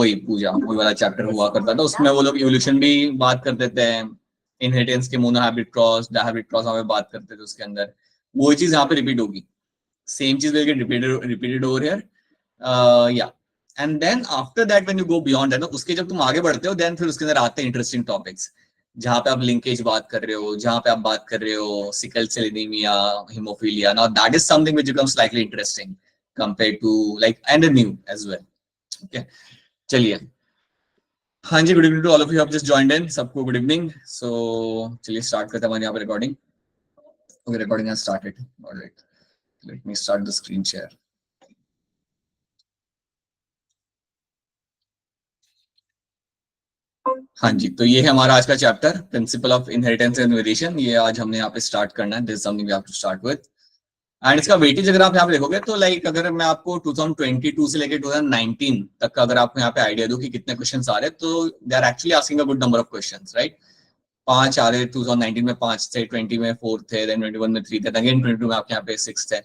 वही पूजा वही वाला चैप्टर हुआ करता था, उसमें वो लोग इवोल्यूशन भी बात करते थे, इनहेरिटेंस के मोनो हैबिट क्रॉस डायहाबिट क्रॉस हमें बात करते थे उसके अंदर। वो चीज यहाँ पे रिपीट होगी, सेम चीज will get repeated over here, या and then after that when you go beyond that, उसके जब तुम आगे बढ़ते हो देन फिर उसके अंदर आते हैं इंटरेस्टिंग टॉपिक्स, जहाँ पे आप लिंकेज बात कर रहे हो, जहाँ पे आप बात कर रहे हो sickle cell anaemia, haemophilia, now that is something which becomes slightly interesting compared to like and new as well. Okay, चलिए। हाँ जी, good evening to all of you have just joined in, सबको गुड इवनिंग। सो चलिए start करते हैं हमारे यहाँ पे recording. Okay, recording has started, alright, let me start the screen share. हाँ जी, तो ये है हमारा आज का चैप्टर, principle of inheritance and variation. ये आज हमने यहाँ पे स्टार्ट करना है, this is something we have to start with. And इसका वेटेज अगर आप यहाँ पे देखोगे तो लाइक अगर मैं आपको 2022 से लेकर 2019 तक का अगर आपको यहाँ पे आइडिया दूं कि कितने क्वेश्चंस आ रहे हैं, तो they are actually asking a good number of questions, right. 5 आ रहे 2019 में, 5 थे, 20 में 4 थे, देन 21 में 3 थे, अगेन 22 में आपके यहाँ पे 6 थे।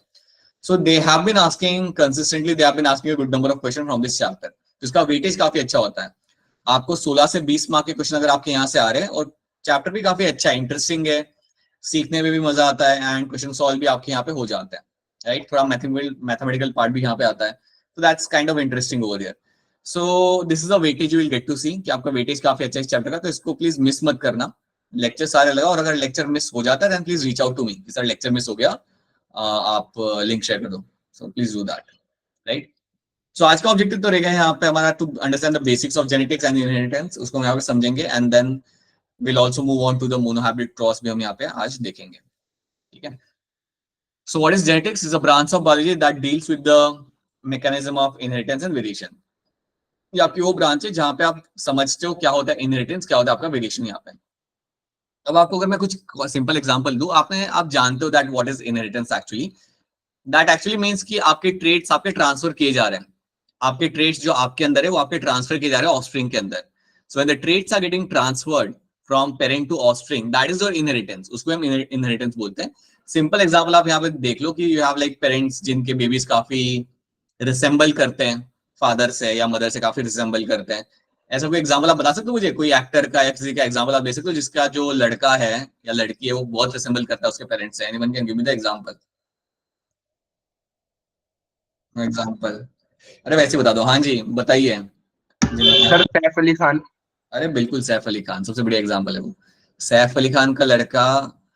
So they have been asking consistently, they have been asking a good number of question from this chapter. जिसका वेटेज काफी अच्छा होता है, आपको 16 से 20 मार्क के क्वेश्चन अगर आपके यहाँ से आ रहे हैं, और चैप्टर भी काफी अच्छा है, इंटरेस्टिंग है, सीखने में भी मजा आता है, एंड क्वेश्चन सॉल्व भी आपके यहाँ पे हो जाता है, राइट। थोड़ा मैथमेटिकल पार्ट भी यहाँ पे आता है, तो that's kind of interesting over here. So this is a weightage you will get to see कि आपका वेटेज काफी अच्छा इस चैप्टर का, तो इसको प्लीज मिस मत करना। लेक्चर सारे लगा, और अगर लेक्चर मिस हो जाता है then please reach out to me, sir lecture miss हो गया, आप लिंक शेयर कर दो, so please do that, right. So आज का ऑब्जेक्टिव तो रहेगा यहाँ पे हमारा to understand the basics of genetics and inheritance, उसको हम यहाँ पे समझेंगे, and then will also move on to the monohybrid cross भी हम यहाँ पे आज देखेंगे, ठीक है। So what is genetics? Is a branch of biology that deals with the mechanism of inheritance and variation. ये आपकी वो ब्रांच है जहाँ पे आप समझते हो क्या होता है इनहेरिटेंस, क्या होता है आपका वेरिएशन यहाँ पे। अब आपको अगर मैं कुछ सिंपल एग्जांपल दूं, आप जानते हो that what is inheritance actually. That actually means कि आपके ट्रेड्स आपके ट्रांसफर किए जा रहे हैं, आपके ट्रेड्स जो आपके अंदर है वो आपके ट्रांसफर किए जा रहे हैं ऑफस्प्रिंग के अंदर। So when the traits are getting transferred from parent to offspring, that is your inheritance, उसको हम इनहेरिटेंस बोलते हैं। सिंपल एग्जांपल आप यहाँ पे देख लो कि यू हैव लाइक पेरेंट्स जिनके बेबीज काफी रिसेंबल करते हैं फादर से या मदर से, काफी रिसेंबल करते हैं। ऐसा कोई एग्जांपल आप बता सकते हो मुझे, कोई एक्टर का या किसी का एग्जांपल आप दे सकते हो जिसका जो लड़का है या लड़की है वो बहुत रिसेंबल करता है उसके पेरेंट्स से? Anyone can give me the example? Example? अरे वैसे बता दो, हाँ जी बताइए। सर सैफ अली खान। अरे बिल्कुल सैफ अली खान, सबसे बढ़िया एग्जांपल है वो। सैफ अली खान का लड़का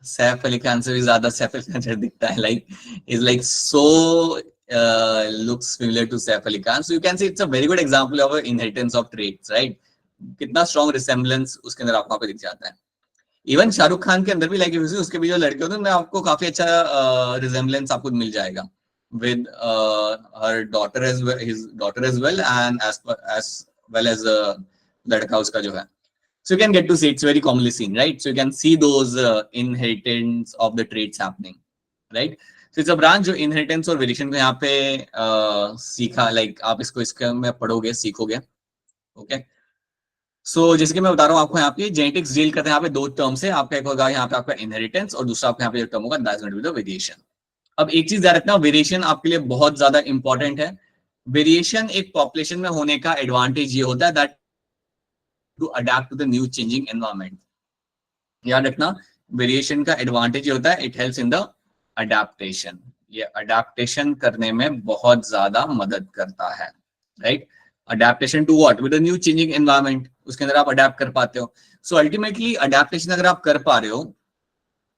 सैफ अली खान से भी ज्यादा सैफ अली खान जैसा दिखता है, like is like so looks similar to Saif Ali Khan. So you can say it's a very good example of an inheritance of traits, right? कितना strong resemblance उसके अंदर आपको दिख जाता है। इवन शाहरुख खान के अंदर भी लाइक उसके भी जो लड़के होते हैं आपको काफी अच्छा रिजेम्बलेंस आपको मिल जाएगा with her daughter as well, his daughter as well, and as well as लड़का उसका जो है। So you can get to see it's very commonly seen, right? So you can see those inheritance of the traits happening, right? So it's a branch जो inheritance और variation को यहाँ पे सीखा, like आप इसको इसके में पढ़ोगे सीखोगे, okay? सो जैसे कि मैं बता रहा हूँ आपको यहाँ पे जेनेटिक्स डील करते हैं यहाँ पे दो टर्म से, आपका एक होगा यहाँ पे आपका इनहेरिटेंस और दूसरा आपका यहाँ पे टर्म होगा that's going to be the variation. अब एक चीज ध्यान रखना, वेरिएशन आपके लिए बहुत ज्यादा इंपॉर्टेंट है। वेरिएशन एक पॉपुलेशन में होने का एडवांटेज ये होता है that to adapt to the new changing environment. याद रखना, वेरिएशन का एडवांटेज ये होता है it helps in the adaptation, ये अडेप्टेशन करने में बहुत ज्यादा मदद करता है, right. Adaptation to what? With the new changing environment, उसके अंदर आप अडेप्ट कर पाते हो। सो अल्टीमेटली अडेप्टेशन अगर आप कर पा रहे हो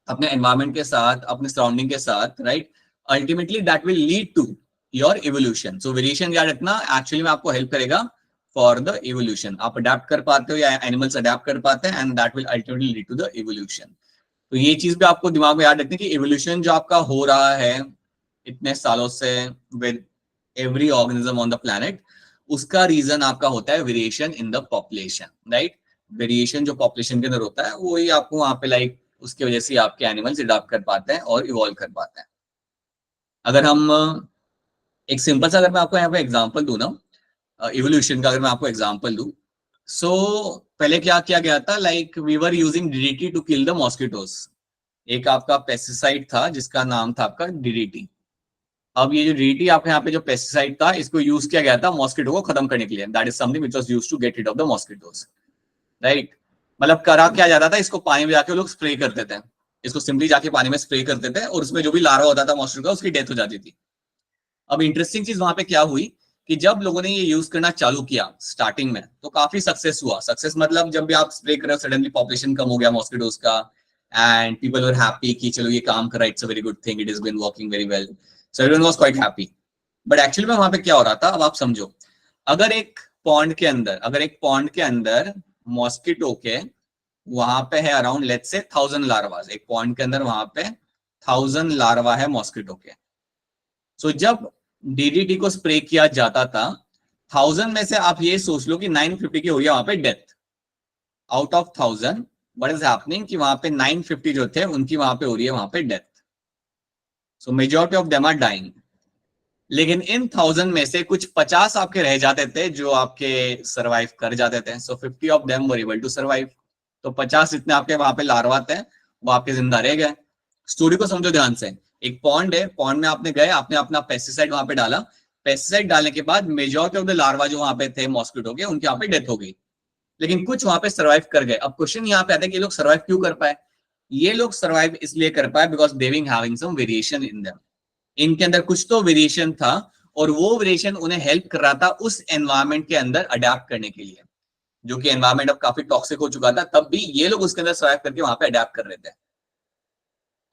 अपने एनवायरनमेंट के साथ, अपने सराउंडिंग के साथ, right, ultimately that will lead to your evolution. So variation याद रखना एक्चुअली में आपको हेल्प करेगा फॉर द इवोल्यूशन। आप अडेप्ट कर पाते हो या एनिमल्स अडेप्ट कर पाते हैं and that will ultimately lead to the evolution. तो ये चीज भी आपको दिमाग में याद रखनी कि इवोल्यूशन जो आपका हो रहा है इतने सालों से with every organism on the planet, उसका रीजन आपका होता है variation in the population, right. Variation जो पॉपुलेशन के अंदर होता है वही आपको वहां पे लाइक उसकी वजह से आपके एनिमल्स अडॉप्ट कर पाते हैं और इवॉल्व कर पाते हैं। अगर हम एक सिंपल सा अगर मैं आपको यहाँ पे एग्जांपल दूं ना इवोल्यूशन का, अगर मैं आपको एग्जांपल दूं, सो पहले क्या किया गया था, like we were using DDT to kill the mosquitoes. एक आपका पेस्टिसाइड था जिसका नाम था आपका डीडीटी, अब ये जो डीडीटी आपके यहाँ पे जो पेस्टिसाइड था, इसको यूज किया गया था मॉस्किटो को खत्म करने के लिए. That is something which was used to get rid of the mosquitoes, right. मतलब करा क्या जाता था, इसको पानी में जाके लोग स्प्रे करते थे. इसको सिंपली जाके पानी में स्प्रे करते थे और उसमें जो भी लार्वा होता था मॉस्किटो का, उसकी डेथ हो जाती थी. अब इंटरेस्टिंग चीज वहां पे क्या हुई कि जब लोगों ने ये यूज करना चालू किया स्टार्टिंग में, तो काफी सक्सेस हुआ. सक्सेस मतलब जब भी आप स्प्रे कर रहे हो, सडनली पॉपुलेशन कम हो गया मॉस्किटोज का, एंड पीपल वर हैप्पी कि चलो ये काम कर रहा है, it's a very good thing, it is been working very well, so everyone was quite happy. But actually में वहां पे क्या हो रहा था, अब आप समझो. अगर एक पॉन्ड के अंदर मॉस्किटो के वहां पे है अराउंड लेट्स से 1000 लार्वाज, एक पॉन्ड के अंदर वहां पे 1000 लार्वा है मॉस्किटो के. सो जब डीडीटी को स्प्रे किया जाता था, 1000 में से आप ये सोच लो कि 950 की हो रही है वहां पे death. Out of 1000 what is happening कि वहां पे 950 जो थे उनकी वहां पे हो रही है वहां पे death. So majority of them are dying. लेकिन इन 1000 में से कुछ 50 आपके रह जाते थे जो आपके सरवाइव कर जाते थे. So 50 of them were able to survive. तो 50 इतने आपके वहां पे लार्वा थे, वो आपके जिंदा रह गए. स्टोरी को समझो ध्यान से. एक पॉन्ड है, पॉन्ड में आपने गए, आपने अपना पेस्टिसाइड वहां पे डाला. पेस्टिसाइड डालने के बाद मेजॉरिटी ऑफ द लार्वा जो वहां पे थे मॉस्किटो के, उनके यहाँ पे डेथ हो गई. लेकिन कुछ वहां पे सर्वाइव कर गए. अब क्वेश्चन यहाँ पे आता है कि ये लोग सर्वाइव क्यों कर पाए. ये लोग सर्वाइव इसलिए कर पाए because they being having some variation in them. इनके अंदर कुछ तो वेरिएशन था, और वो वेरिएशन उन्हें हेल्प कर रहा था उस एनवायरमेंट के अंदर अडेप्ट करने के लिए, जो कि एनवायरमेंट अब काफी टॉक्सिक हो चुका था. तब भी ये लोग उसके अंदर सर्वाइव करके वहां पे अडेप्ट कर रहे थे.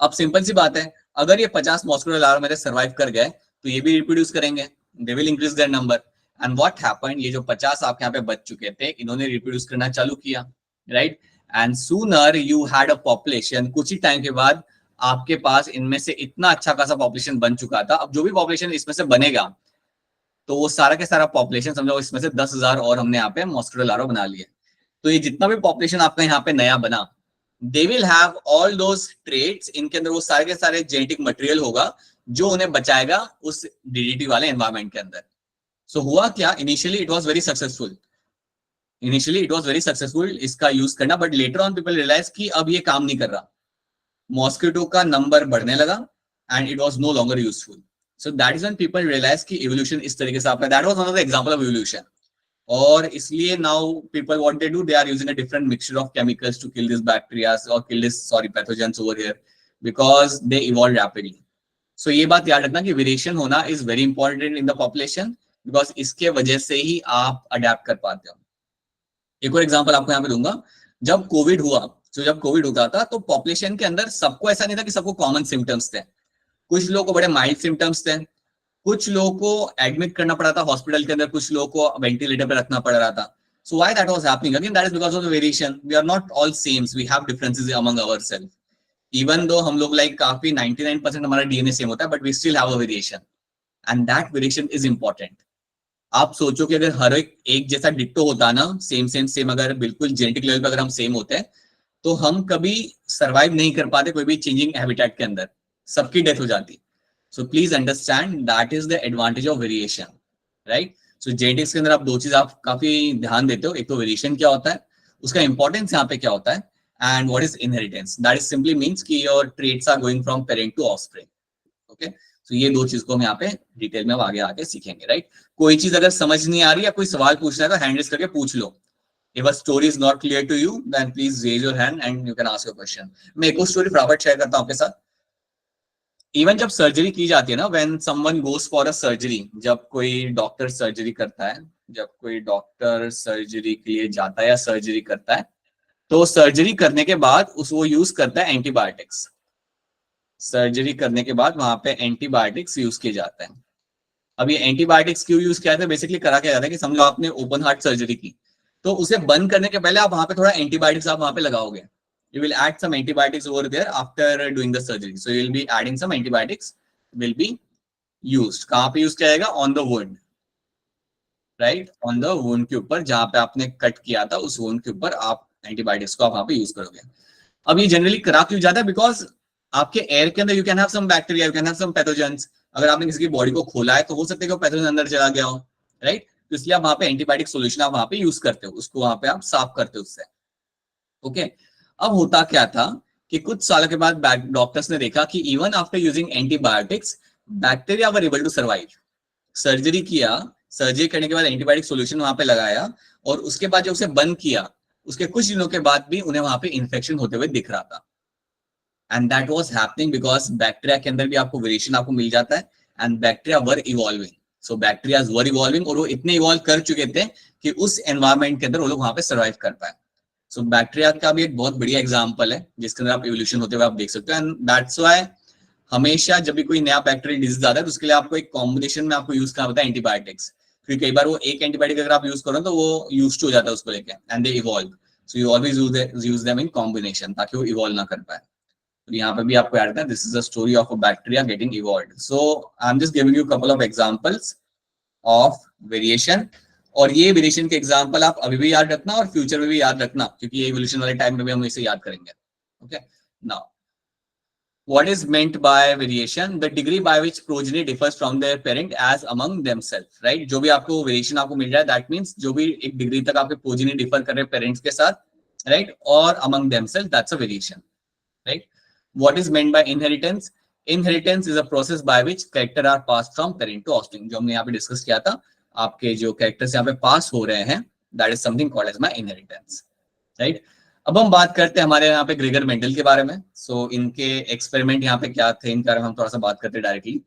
अब सिंपल सी बात है, अगर ये 50 मॉस्किटो लार्वा मेरे सर्वाइव कर गए, तो ये भी रिप्रोड्यूस करेंगे, they will increase their number. And what happened, ये जो 50 आपके यहाँ पे बच चुके थे, इन्होंने रिप्रोड्यूस करना चालू किया, right. And sooner you had a population, कुछ ही टाइम के बाद आपके पास इनमें से इतना अच्छा खासा पॉपुलेशन बन चुका था. अब जो भी पॉपुलेशन इसमें से बनेगा, तो वो सारा के सारा पॉपुलेशन समझो इसमें से 10,000 और हमने यहाँ पे मॉस्किटो लार्वा बना लिए. तो ये जितना भी पॉपुलेशन आपका यहाँ पे नया बना, they will have all those traits. इनके अंदर वो सारे के सारे जेनेटिक मटेरियल होगा जो उन्हें बचाएगा उस डीडीटी वाले एनवायरमेंट के अंदर. सो हुआ क्या, initially it was very successful इसका यूज करना. But later on people realise कि अब ये काम नहीं कर रहा, मॉस्किटो का नंबर बढ़ने लगा, and it was no longer useful. So that is when people realise कि इवोल्यूशन इस तरीके से आपका, that was one of the example of evolution. और इसलिए now people what they do, they are using a different mixture of chemicals to kill this bacteria और kill this pathogens over here, because they evolve rapidly. So ये बात याद रखना कि variation होना is very important in the population, because इसके वजह से ही आप अडेप्ट कर पाते हो. एक और एग्जांपल आपको यहाँ पे दूंगा. जब कोविड हुआ था, तो पॉपुलेशन के अंदर सबको ऐसा नहीं था कि सबको कॉमन सिम्टम्स थे. कुछ लोगों को बड़े माइल्ड सिम्टम्स थे, कुछ लोगों को एडमिट करना पड़ा था हॉस्पिटल के अंदर, कुछ लोगों को वेंटिलेटर पे रखना पड़ रहा था. So why that was happening, again that is because of the variation. We are not all same, we have differences among ourself. Even though हम लोग लाइक काफी 99% हमारा डीएनए सेम होता है, but we still have a variation, and that variation is important. आप सोचो कि अगर हर एक जैसा डिट्टो होता ना, सेम, अगर बिल्कुल जेनेटिक लेवल पे अगर हम सेम होते हैं, तो हम कभी सरवाइव नहीं कर पाते कोई भी चेंजिंग हैबिटेट के अंदर, सबकी डेथ हो जाती. सो please understand that is the advantage of variation, right. So genetics के अंदर आप दो चीज आप काफी ध्यान देते हो. एक तो वेरिएशन क्या होता है, उसका इंपॉर्टेंस यहाँ पे क्या होता है, and what is inheritance. That is simply means कि your traits are going from parent to offspring. Okay, तो ये दो चीज को हम यहाँ पे डिटेल में आगे आगे सीखेंगे, राइट. कोई चीज अगर समझ नहीं आ रही या कोई सवाल पूछना है तो हैंड रेज करके पूछ लो. If a story is not clear to you, then please raise your hand and you can ask your question. मैं एक और स्टोरी फटाफट शेयर करता हूँ आपके साथ. इवन जब सर्जरी की जाती है ना, when someone goes for a surgery, जब कोई डॉक्टर सर्जरी करता है, जब कोई डॉक्टर सर्जरी के लिए जाता है या सर्जरी करता है, तो सर्जरी करने के बाद वो यूज करता है एंटीबायोटिक्स. सर्जरी करने के बाद वहां पे एंटीबायोटिक्स यूज किए जाते हैं. अब ये एंटीबायोटिक्स क्यों यूज किया जाता है, बेसिकली करा क्या जाता है कि समझो आपने ओपन हार्ट सर्जरी की, तो उसे बंद करने के पहले आप वहां पे थोड़ा एंटीबायोटिक्स आप वहां पे लगाओगे. You will add some antibiotics over there after doing the surgery. So you will be adding some antibiotics will be used. कहाँ पे यूज किया जाएगा, on the wound, right? On the wound के ऊपर जहाँ पे आपने कट किया था, उस wound के ऊपर आप एंटीबायोटिक्स को आप वहां पे यूज करोगे. अब ये जनरली करा क्यों जाता है, बिकॉज आपके एयर के अंदर you can have some bacteria, you can have some pathogens. अगर आपने किसी की बॉडी को खोला है तो हो सकता है कि वो पैथोजन अंदर चला गया हो, राइट. तो इसलिए आप वहां पे एंटीबायोटिक सोल्यूशन आप वहां पे यूज करते हो, उसको वहां पे आप साफ करते हो उससे. ओके, अब होता क्या था कि कुछ सालों के बाद डॉक्टर्स ने देखा कि even after using antibiotics bacteria were able to survive. Surgery किया, सर्जरी करने के बाद एंटीबायोटिक सॉल्यूशन वहां पे लगाया और उसके बाद जब उसे बंद किया उसके कुछ दिनों के बाद भी उन्हें वहां पे इन्फेक्शन होते हुए दिख रहा था। And that was happening because bacteria के अंदर भी आपको वेरिएशन आपको मिल जाता है and bacteria were evolving. So bacteria were evolving और वो इतने इवॉल्व कर चुके थे कि उस एनवायरमेंट के अंदर वो लोग वहां पे सर्वाइव कर पाए। सो बैक्टीरिया का भी एक बहुत बढ़िया एग्जाम्पल है जिसके अंदर आप इवोल्यूशन होते हुए आप देख सकते हो। एंड दैट्स व्हाई हमेशा जब भी कोई नया बैक्टीरियल डिजीज आता है तो उसके लिए आपको एक कॉम्बिनेशन में आपको यूज करना होता है एंटीबायोटिक्स, क्योंकि कई बार वो एक एंटीबायोटिक अगर आप यूज करो तो वो यूज हो जाता है उसको लेके and they evolve. So you always use them in combination ताकि वो इवॉल्व ना कर पाए। तो यहाँ पे भी आपको ऐड करना है this is a story of a bacteria getting evolved. So I am just giving you couple of examples of variation, और ये वेरिएशन के एग्जांपल आप अभी भी याद रखना और फ्यूचर में भी याद रखना क्योंकि ये इवोल्यूशन वाले टाइम में भी हम इसे याद करेंगे। Okay, now what is meant by variation? The degree by which progeny differs from their parent as among themselves, right? जो भी आपको वेरिएशन आपको मिल रहा है that means जो भी एक डिग्री तक आपके प्रोजेनी डिफर कर रहे हैं पेरेंट्स के साथ, right? और among themselves, that's a variation, right? What is meant by inheritance? Inheritance is a process by which character are passed from parent to offspring. जो हमने यहाँ पे डिस्कस किया था, आपके जो कैरेक्टर्स यहाँ पे पास हो रहे हैं that is something called as my inheritance, right? अब हम बात करते हैं हमारे यहाँ पे ग्रेगर मेंडल के बारे में। सो इनके एक्सपेरिमेंट यहाँ पे क्या थे इनके बारे में हम थोड़ा सा बात करते हैं डायरेक्टली।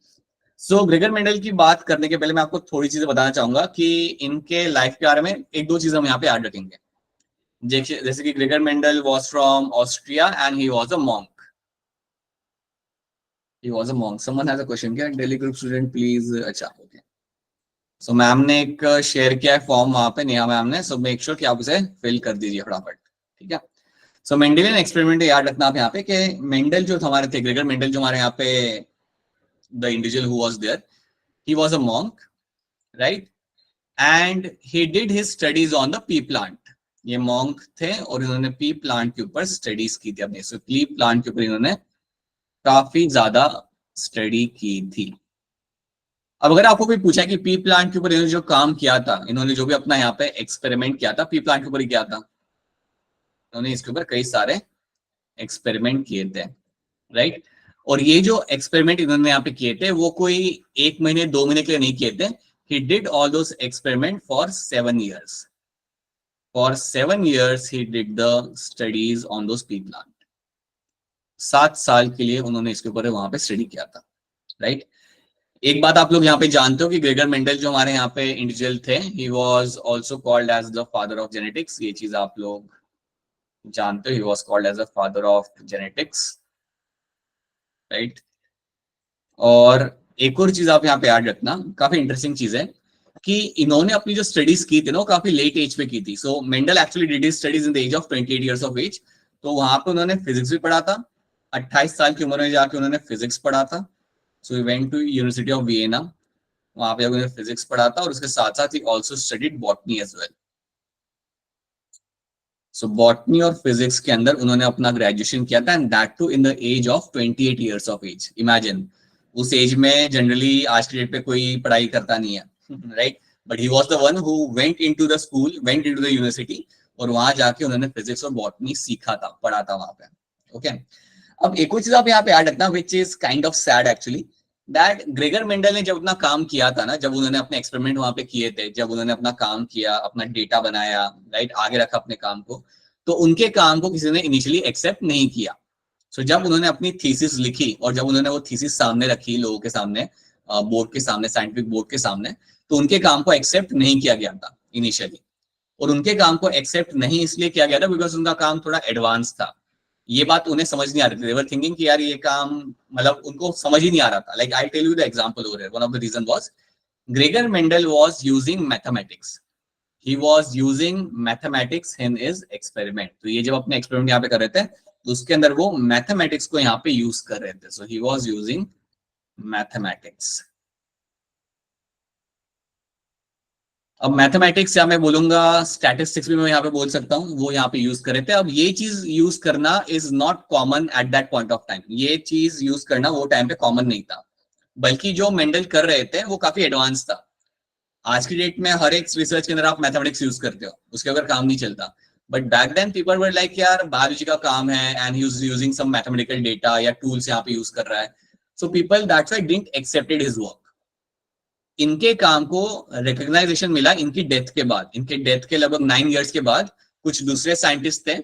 सो ग्रेगर मेंडल की बात करने के पहले मैं आपको थोड़ी चीजें बताना चाहूंगा कि इनके लाइफ के बारे में एक दो चीज हम यहाँ पे याद रखेंगे। जैसे कि Gregor Mendel was from Austria and he was a monk. He was a monk. Someone has a question, क्या दिल्ली ग्रुप स्टूडेंट प्लीज? अच्छा, ओके। सो मैम ने एक शेयर किया है फॉर्म वहां पे, नेहा मैम ने, सो मेक श्योर कि आप उसे फिल कर दीजिए फटाफट, ठीक है। सो मेंडेलियन एक्सपेरिमेंट याद रखना आप यहाँ पे कि मेंडल जो हमारे थे, ग्रेगर मेंडल जो हमारे यहाँ पे the individual who was there, he was a monk, right, and he did his studies on the pea plant. ये मॉन्क थे और इन्होंने पी प्लांट के ऊपर स्टडीज की थी अपने। सो पी प्लांट के ऊपर इन्होंने काफी ज्यादा स्टडी की थी। अब अगर आपको कोई पूछा कि पी प्लांट के ऊपर इन्होंने जो काम किया था, इन्होंने जो भी अपना यहाँ पे एक्सपेरिमेंट किया था, पी प्लांट के ऊपर ही किया था, उन्होंने इसके ऊपर कई सारे एक्सपेरिमेंट किए थे, राइट। और ये जो एक्सपेरिमेंट इन्होंने यहाँ पे किए थे वो कोई 1 महीने 2 महीने के लिए नहीं किए थे। He did all those experiment for 7 years। For 7 years he did the studies on those P plant. 7 साल के लिए उन्होंने इसके ऊपर वहां पे स्टडी किया था, राइट। एक बात आप लोग यहाँ पे जानते हो कि ग्रेगर मेंडल जो हमारे यहाँ पे इंडिविजुअल थे, he was also called as the father of genetics. ये चीज आप लोग जानते हो, he was called as the father of genetics, right. और एक और चीज आप यहाँ पे याद रखना, काफी इंटरेस्टिंग चीज है कि इन्होंने अपनी जो स्टडीज की थी ना वो काफी लेट एज पे की थी। So Mendel actually did his studies in the age of 28 years of age. तो वहां पे उन्होंने फिजिक्स भी पढ़ा था, 28 साल की उम्र में जाके उन्होंने फिजिक्स पढ़ा था। So he went to University of Vienna, वहां पे उन्होंने फिजिक्स पढ़ा था और उसके साथ साथ ही also studied botany as well. So botany और फिजिक्स के अंदर उन्होंने अपना ग्रेजुएशन किया था and that too in the age of 28 years of age. Imagine, उस एज में जनरली आज के डेट पे कोई पढ़ाई करता नहीं है, right, but he was the one who went into the school, went into the university, और वहां जाके उन्होंने फिजिक्स और बॉटनी सीखा था, पढ़ा था वहां पे, ओके। अब एक और चीज आप यहाँ पे याद रखना which is kind of sad actually, that Gregor Mendel ने जब अपना काम किया था ना, जब उन्होंने अपने एक्सपेरिमेंट वहां पे किए थे, जब उन्होंने अपना काम किया, अपना डेटा बनाया, राइट, आगे रखा अपने काम को, तो उनके काम को किसी ने इनिशियली एक्सेप्ट नहीं किया। सो जब उन्होंने अपनी थीसिस लिखी और जब उन्होंने वो थीसिस सामने रखी लोगों के सामने, बोर्ड के सामने, साइंटिफिक बोर्ड के सामने, तो उनके काम को एक्सेप्ट नहीं किया गया था इनिशियली। और उनके काम को एक्सेप्ट नहीं इसलिए किया गया था बिकॉज उनका काम थोड़ा एडवांस था। ये बात उन्हें समझ नहीं आ रही थी। दे वर थिंकिंग कि यार ये काम, मतलब उनको समझ ही नहीं आ रहा था। Like I tell you the example over here, one of the reason was Gregor Mendel was using mathematics. He was using mathematics in his experiment. तो ये जब अपने एक्सपेरिमेंट यहाँ पे कर रहे थे तो उसके अंदर वो मैथमेटिक्स को यहाँ पे यूज कर रहे थे। सो ही वाज यूजिंग मैथमेटिक्स। अब मैथमेटिक्स या मैं बोलूंगा स्टैटिस्टिक्स भी मैं यहाँ पे बोल सकता हूँ, वो यहाँ पे यूज कर रहे थे। अब ये चीज यूज करना is not common at that point of time. ये चीज यूज करना वो टाइम पे कॉमन नहीं था, बल्कि जो मेंडल कर रहे थे वो काफी एडवांस था। आज की डेट में हर एक रिसर्च के अंदर आप मैथमेटिक्स यूज करते हो, उसके अगर काम नहीं चलता। But back then people were like यार बायोलॉजी का काम है and he is using some mathematical data या टूल्स यहाँ पे यूज कर रहा है। So people that's why didn't accepted his work. इनके काम को रिकग्नाइजेशन मिला इनकी डेथ के बाद, इनके डेथ के लगभग 9 इयर्स के बाद कुछ दूसरे साइंटिस्ट थे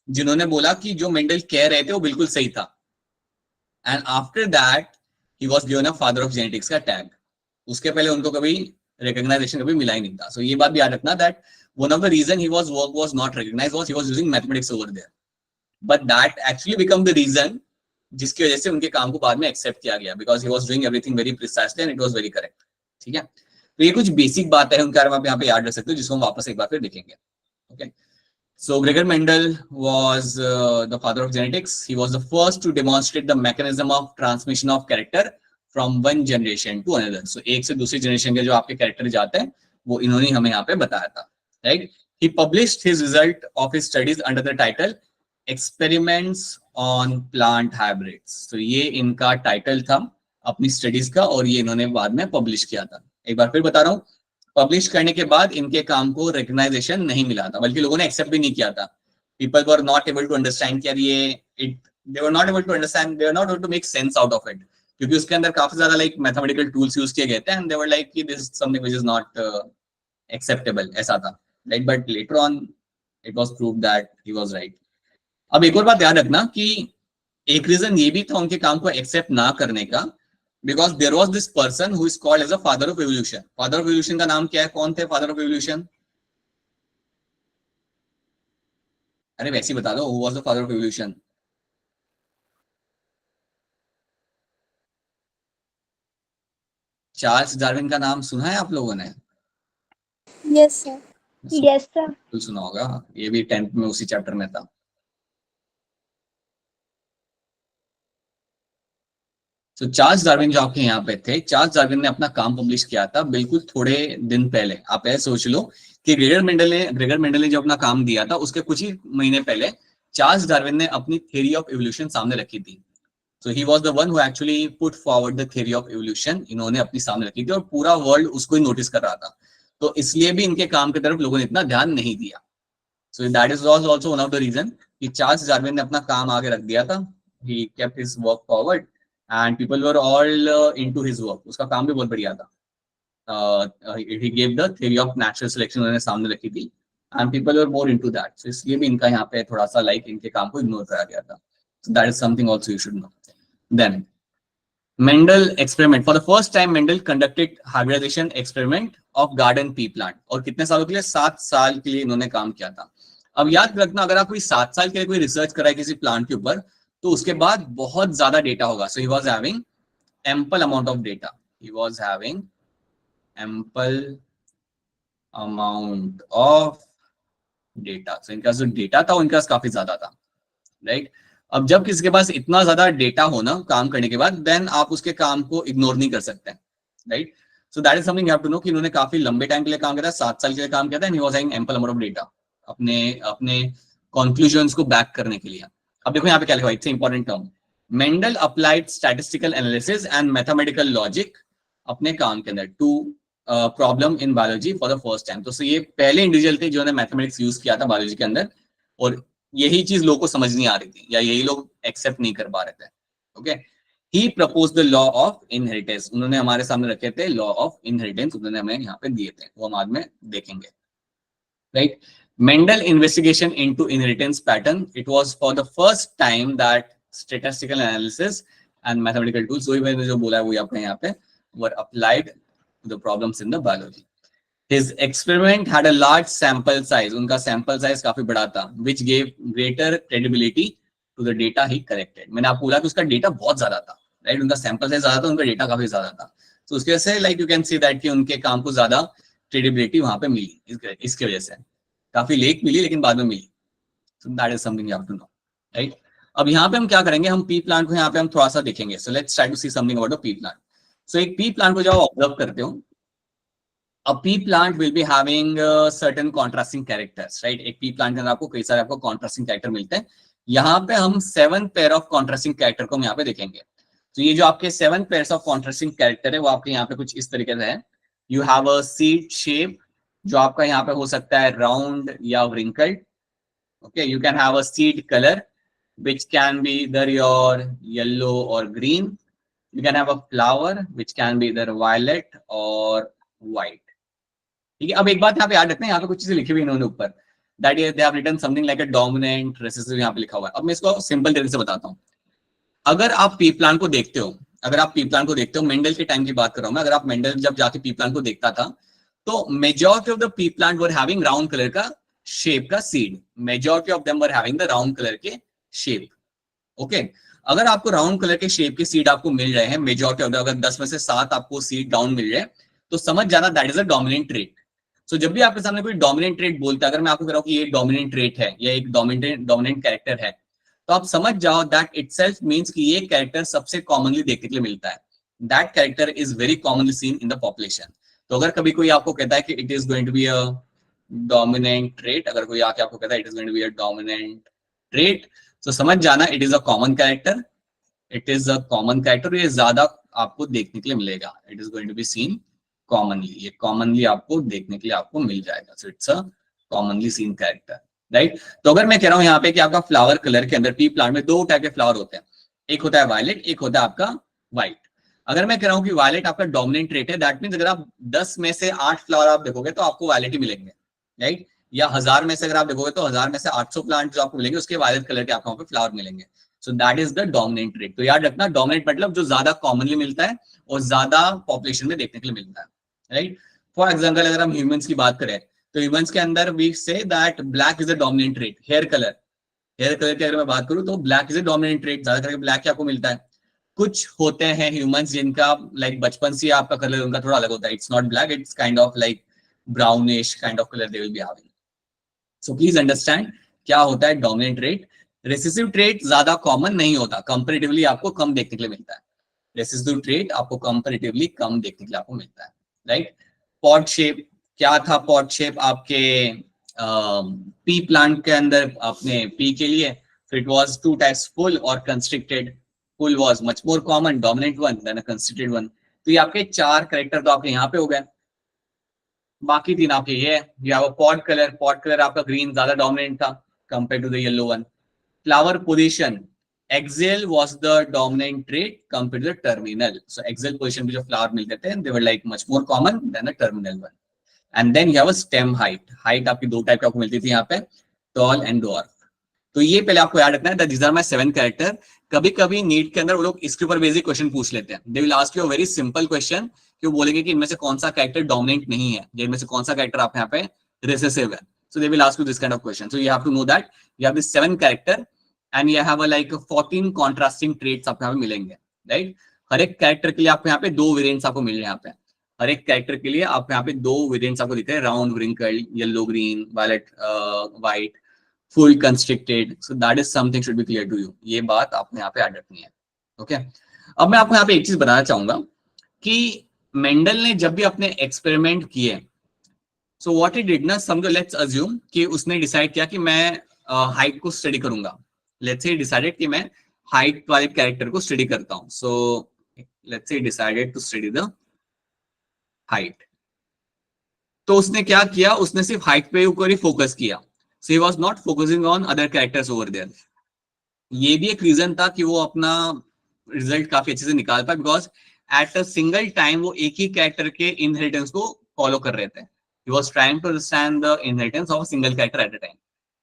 जिन्होंने बोला कि जो मेंडल कह रहे थे वो बिल्कुल सही था. And after that he was given a father of genetics का टैग. उसके पहले उनको कभी रिकग्नाइजेशन कभी मिला ही नहीं था. सो ये बात भी याद रखना that one of the reason he was work was not recognised was he was using mathematics over there. But that actually become the reason जिसकी वजह से उनके काम को बाद में एक्सेप्ट किया गया, because he was doing everything very precisely and it was very correct. ठीक है, तो ये कुछ बेसिक बात है उनके बारे में आप यहाँ पे याद रख सकते हो जिसको हम वापस एक बार फिर देखेंगे. Okay, so Gregor Mendel was the father of genetics. He was the first to demonstrate the mechanism of transmission of character from one generation to another. So एक से दूसरी जनरेशन के जो आपके कैरेक्टर जाते हैं वो इन्होंने हमें यहाँ पे बताया था. Right? He published his result of his studies under the title Experiments on Plant Hybrids. So ये इनका टाइटल था अपनी स्टडीज का और ये इन्होंने बाद में पब्लिश किया था. एक बार फिर बता रहा हूँ, पब्लिश करने के बाद इनके काम को रिकग्नाइजेशन नहीं मिला था, बल्कि लोगों ने एक्सेप्ट भी नहीं किया था. People were not able to understand कि ये they were not able to understand, they were not able to make sense out of it, क्योंकि उसके अंदर काफी ज्यादा लाइक मैथमेटिकल टूल्स यूज किए गए थे एंड दे वर लाइक कि this is something which is not acceptable, ऐसा था. Right, but later on it was proved that he was right. अब एक और बात याद रखना कि एक रीजन ये भी था उनके काम को एक्सेप्ट ना करने का, because there was this person who is called as a father of evolution. Father of evolution का नाम क्या है? कौन थे father of evolution? अरे वैसे ही बता दो, who was the father of evolution? Charles Darwin का नाम सुना है आप लोगों ने? Yes sir. Yes sir. बिल्कुल सुना होगा, ये भी 10th में उसी चैप्टर में था. तो चार्ल्स डार्विन जो आपके यहाँ पे थे, चार्ल्स डार्विन ने अपना काम पब्लिश किया था बिल्कुल थोड़े दिन पहले. आप ऐसे सोच लो कि ग्रेगर मेंडल ने जो अपना काम दिया था उसके कुछ ही महीने पहले चार्ल्स डार्विन ने अपनी थ्योरी ऑफ इवोल्यूशन सामने रखी थी. So he was the one who actually put forward the theory of evolution. इन्होंने अपनी सामने रखी थी और पूरा वर्ल्ड उसको ही नोटिस कर रहा था, तो इसलिए भी इनके काम की तरफ लोगों ने इतना ध्यान नहीं दिया. So that is also one of the reason कि चार्ल्स डार्विन ने अपना काम आगे रख दिया था. He kept his work forward and people were all into his work. उसका काम भी बहुत बढ़िया था. He gave the theory of natural selection उन्होंने सामने रखी थी and people were more into that. So इसलिए भी इनका यहाँ पे थोड़ा सा लाइक इनके काम को इग्नोर करा गया था. So that is something also you should know. Then Mendel experiment. For the first time Mendel conducted hybridization experiment of garden pea plant. और कितने सालों के लिए? 7 साल के लिए इन्होंने काम किया था. अब याद रखना, अगर आप कोई 7 साल के लिए कोई रिसर्च कराए किसी प्लांट के ऊपर तो उसके बाद बहुत ज्यादा डेटा होगा. So he was having ample amount of data. He was having ample amount of data. So इनका जो डेटा था उनके पास काफी ज्यादा था. राइट, अब जब किसी के पास इतना ज्यादा डेटा हो ना काम करने के बाद, देन आप उसके काम को इग्नोर नहीं कर सकते. Right, so that is something you have to know कि इन्होंने काफी लंबे टाइम के लिए काम किया था, 7 साल के लिए काम किया था. And he was having ample amount of data अपने कंक्लूजन्स को बैक करने के लिए. अब देखो यहाँ पे क्या लिखा है, it's important term. Mendel applied statistical analysis and mathematical logic अपने काम के अंदर to problem in biology for the first time. तो ये पहले इंडिविजुअल थे जिन्होंने मैथमेटिक्स यूज किया था बायोलॉजी के अंदर, और यही चीज लोगों को समझ नहीं आ रही थी या यही लोग एक्सेप्ट नहीं कर पा रहे थे. Okay, he propose the law of inheritance. उन्होंने हमारे सामने रखे थे लॉ ऑफ इनहेरिटेंस, उन्होंने हमें यहाँ पे दिए थे, वो हम बाद में देखेंगे. Right, Mendel investigation into inheritance pattern. It was for the first time that statistical analysis and mathematical tools, वही मैंने जो बोला है वही आपने यहाँ पे, were applied to the problems in the biology. His experiment had a large sample size. उनका sample size काफी बड़ा था, which gave greater credibility to the data he collected. मैंने आपको बोला कि उसका डेटा बहुत ज्यादा था. राइट, उनका सैंपल साइज ज्यादा था, उनका डेटा काफी ज्यादा था. तो उसकी वजह से like you can see that कि उनके काम को ज्यादा क्रेडिबिलिटी वहां पे मिली. इसके वजह से काफी लेट मिली लेकिन बाद में मिली. So that is something you have to know. Right, अब यहाँ पे हम क्या करेंगे, हम पी प्लांट को यहाँ पे हम थोड़ा सा देखेंगे. So let's try to see something about the pea plant. So एक पी प्लांट को जब आप ऑब्जर्व करते हो, a pea plant will be having certain contrasting characters. Right, एक पी प्लांट के अंदर आपको कई सारे आपको कॉन्ट्रास्टिंग कैरेक्टर मिलते हैं. यहाँ पे हम 7 पेयर ऑफ कॉन्ट्रास्टिंग कैरेक्टर को हम यहाँ पे देखेंगे. तो ये जो आपके 7 पेयर्स ऑफ कॉन्ट्रास्टिंग कैरेक्टर है वो आपके यहाँ पे कुछ इस तरीके से है. You have a seed shape जो आपका यहाँ पे हो सकता है राउंड या wrinkled. Okay, you can have a seed color which can be either your yellow or green. you can have a flower which can be either violet or white. ठीक है, अब एक बात यहाँ पे याद रखना है, यहाँ पे कुछ चीजें लिखी हुई इन्होंने ऊपर, that is they have written something like a dominant recessive, यहाँ पे लिखा हुआ है। अब मैं इसको सिंपल तरीके से बताता हूँ। अगर आप पी प्लान को देखते हो, अगर आप पी प्लान को देखते हो, मेंडल के टाइम की बात कर रहा हूं मैं, अगर आप मेंडल जब जाके पी प्लान को देखता था तो majority of the pea plant were having round colour का शेप का seed, majority of them were having the round colour के शेप। ओके, अगर आपको राउंड कलर के शेप के सीड आपको मिल रहे हैं मेजॉरिटी ऑफ, अगर 10 में से 7 आपको सीड राउंड मिल रहे हैं तो समझ जाना that is a dominant trait. So जब भी आपके सामने कोई डोमिनेंट ट्रेट बोलता है, अगर मैं आपको कह रहा हूं कि ये डोमिनेंट ट्रेट है या एक डोमिनेंट कैरेक्टर है, तो आप समझ जाओ दैट इटसेल्फ मींस कि ये कैरेक्टर सबसे कॉमनली देखने के लिए मिलता है, that character is very commonly seen in the population. तो अगर कभी कोई आपको कहता है कि it is going to be a dominant trait, अगर कोई आके आपको कहता है it is going to be a dominant trait, तो समझ जाना it is a common character, it is a common character, ये ज्यादा आपको देखने के लिए मिलेगा, it is going to be seen commonly, ये कॉमनली आपको देखने के लिए आपको मिल जाएगा। सो it's a commonly seen character, right. तो अगर मैं कह रहा हूं यहाँ पे कि आपका फ्लावर कलर के अंदर पी प्लांट में 2 टाइप के फ्लावर होते हैं, एक होता है वायलेट, एक होता है आपका व्हाइट। अगर मैं कह रहा हूँ कि वायलेट आपका डोमिनेंट रेट है, दैट मींस अगर आप 10 में से 8 फ्लावर आप देखोगे तो आपको वायलेट ही मिलेंगे, राइट। या 1000 में से अगर आप देखोगे तो 1000 में से 800 प्लांट जो आपको मिलेंगे उसके वायलेट कलर के आपको वहां पे फ्लावर मिलेंगे। सो that is the dominant rate. तो याद रखना, डोमिनेंट मतलब जो ज्यादा कॉमनली मिलता है और ज्यादा पॉपुलेशन में देखने के लिए मिलता है, राइट। फॉर एग्जाम्पल अगर हम ह्यूमंस की बात करें तो ह्यूमंस के अंदर we say that black is a dominant trait. Hair colour की अगर मैं बात करूं तो black is a dominant trait, ज्यादा करके ब्लैक आपको मिलता है। कुछ होते हैं ह्यूमंस जिनका लाइक बचपन से आपका कलर उनका थोड़ा अलग होता है, it's not black, it's kind of like brownish kind of colour they will be having. So please understand क्या होता है डोमिनेंट ट्रेट। रेसेसिव ट्रेट ज्यादा कॉमन नहीं होता, कंपैरेटिवली आपको कम देखने के लिए मिलता है। रेसेसिव ट्रेट आपको कंपैरेटिवली कम देखने के लिए आपको मिलता है, राइट। पॉड शेप, क्या था पॉड शेप आपके पी प्लांट के अंदर अपने पी के लिए, so it was 2 types, full or constricted. Full was much more common, dominant one than a constricted one. तो ये आपके 4 कैरेक्टर तो आपके यहाँ पे हो गए, बाकी 3 आपके ये है। पॉड कलर आपका ग्रीन ज्यादा डोमिनेंट था compared to the yellow one. Flower position, axial was the dominant trait compared to the terminal. So axial position पे जो फ्लावर मिलते थे they were like much more common than a terminal one. And then you have a stem height. Height आपकी 2 type की आपको मिलती थी यहाँ पे, टॉल एंड डॉर्फ। तो ये पहले आपको याद रखना है, these are my 7 कैरेक्टर। कभी कभी नीट के अंदर वो लोग इसके ऊपर बेसिक क्वेश्चन पूछ लेते हैं, दे will ask you a very simple question कि वो बोलेंगे कि इनमें से कौन सा कैरेक्टर डोमिनेंट नहीं है, या इनमें से कौन सा कैरेक्टर आप यहाँ पे रिसेसिव है। So they will ask you this kind of question. So you have to know that you have this 7 character and you have like 14 contrasting traits आपको यहाँ पे मिलेंगे, राइट। हर एक कैरेक्टर के लिए आपको यहाँ पे 2 वेरिएंट्स आपको मिल रहे हैं। यहाँ पे हर एक कैरेक्टर के लिए आपको यहाँ पे 2 वेरिएंट्स आपको दिख रहे हैं, round, wrinkle, yellow green, violet white, full constricted. So that is something should be clear to you, ये बात आपने यहाँ पे याद रखनी है, ओके। अब मैं आपको यहाँ पे एक चीज बताना चाहूंगा कि मेंडल ने जब भी अपने एक्सपेरिमेंट किए, सो व्हाट ही डिड ना, समझो लेट्स अज्यूम कि उसने डिसाइड किया कि मैं हाइट को स्टडी करूंगा। लेट्स से डिसाइडेड कि मैं हाइट वाले कैरेक्टर को स्टडी करता हूं। So let's say decided to study the height. तो उसने क्या किया, उसने सिर्फ हाइट पे ऊपर ही फोकस किया। So he was not focusing on other characters over there. ये भी एक रीजन था कि वो अपना रिजल्ट काफी अच्छे से निकाल पाए, because at a single time वो एक ही कैरेक्टर के इनहेरिटेंस को फॉलो कर रहे थे। He was trying to understand the inheritance of a single character at a time.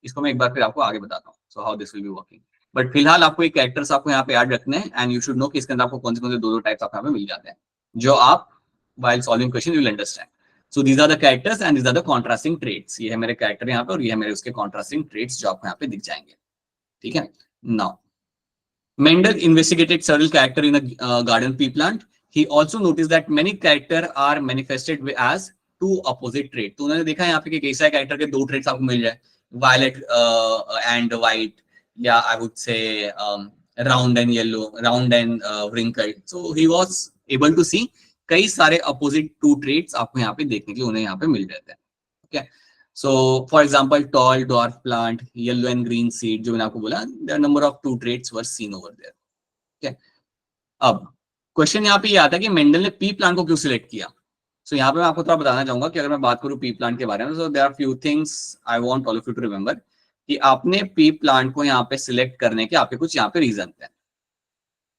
इसको मैं एक बार फिर आपको आगे बताता हूँ, so how this will be working. But फिलहाल आपको एक कैरेक्टर्स आपको यहाँ पे याद रखने हैं एंड यू शुड नो कि इसके अंदर आपको कौन से 2 टाइप्स आपको यहाँ पे मिल जाते हैं, जो आप while solving question you will understand. So these are the characters and these are the contrasting traits. ये है मेरे कैरेक्टर यहाँ पे और ये है मेरे उसके contrasting traits जो आपको यहाँ पे दिख जाएंगे, ठीक है। Now, Mendel investigated several characters in a garden pea plant. He also noticed that many characters are manifested as 2 opposite traits. तो उन्होंने देखा यहाँ पे कि कैसा कैरेक्टर के 2 traits आपको मिल जाए, violet and white, या I would say round and yellow, round and wrinkled. So he was able to see कई सारे अपोजिट 2 ट्रेट्स आपको यहाँ पे देखने के लिए उन्हें यहाँ पे मिल जाते हैं, okay. So for example tall dwarf plant, yellow and green seed, जो मैंने आपको बोला, there number of 2 traits were seen over there, okay. अब क्वेश्चन यहाँ पे ये आता है कि मेंडल ने पी प्लांट को क्यों सिलेक्ट किया। सो यहाँ पे मैं आपको थोड़ा बताना चाहूंगा कि अगर मैं बात करूँ पी प्लांट के बारे में, so there are few things I want all of you to remember कि आपने पी प्लांट को यहाँ पे सिलेक्ट करने के आपके कुछ यहाँ पे रीजन थे।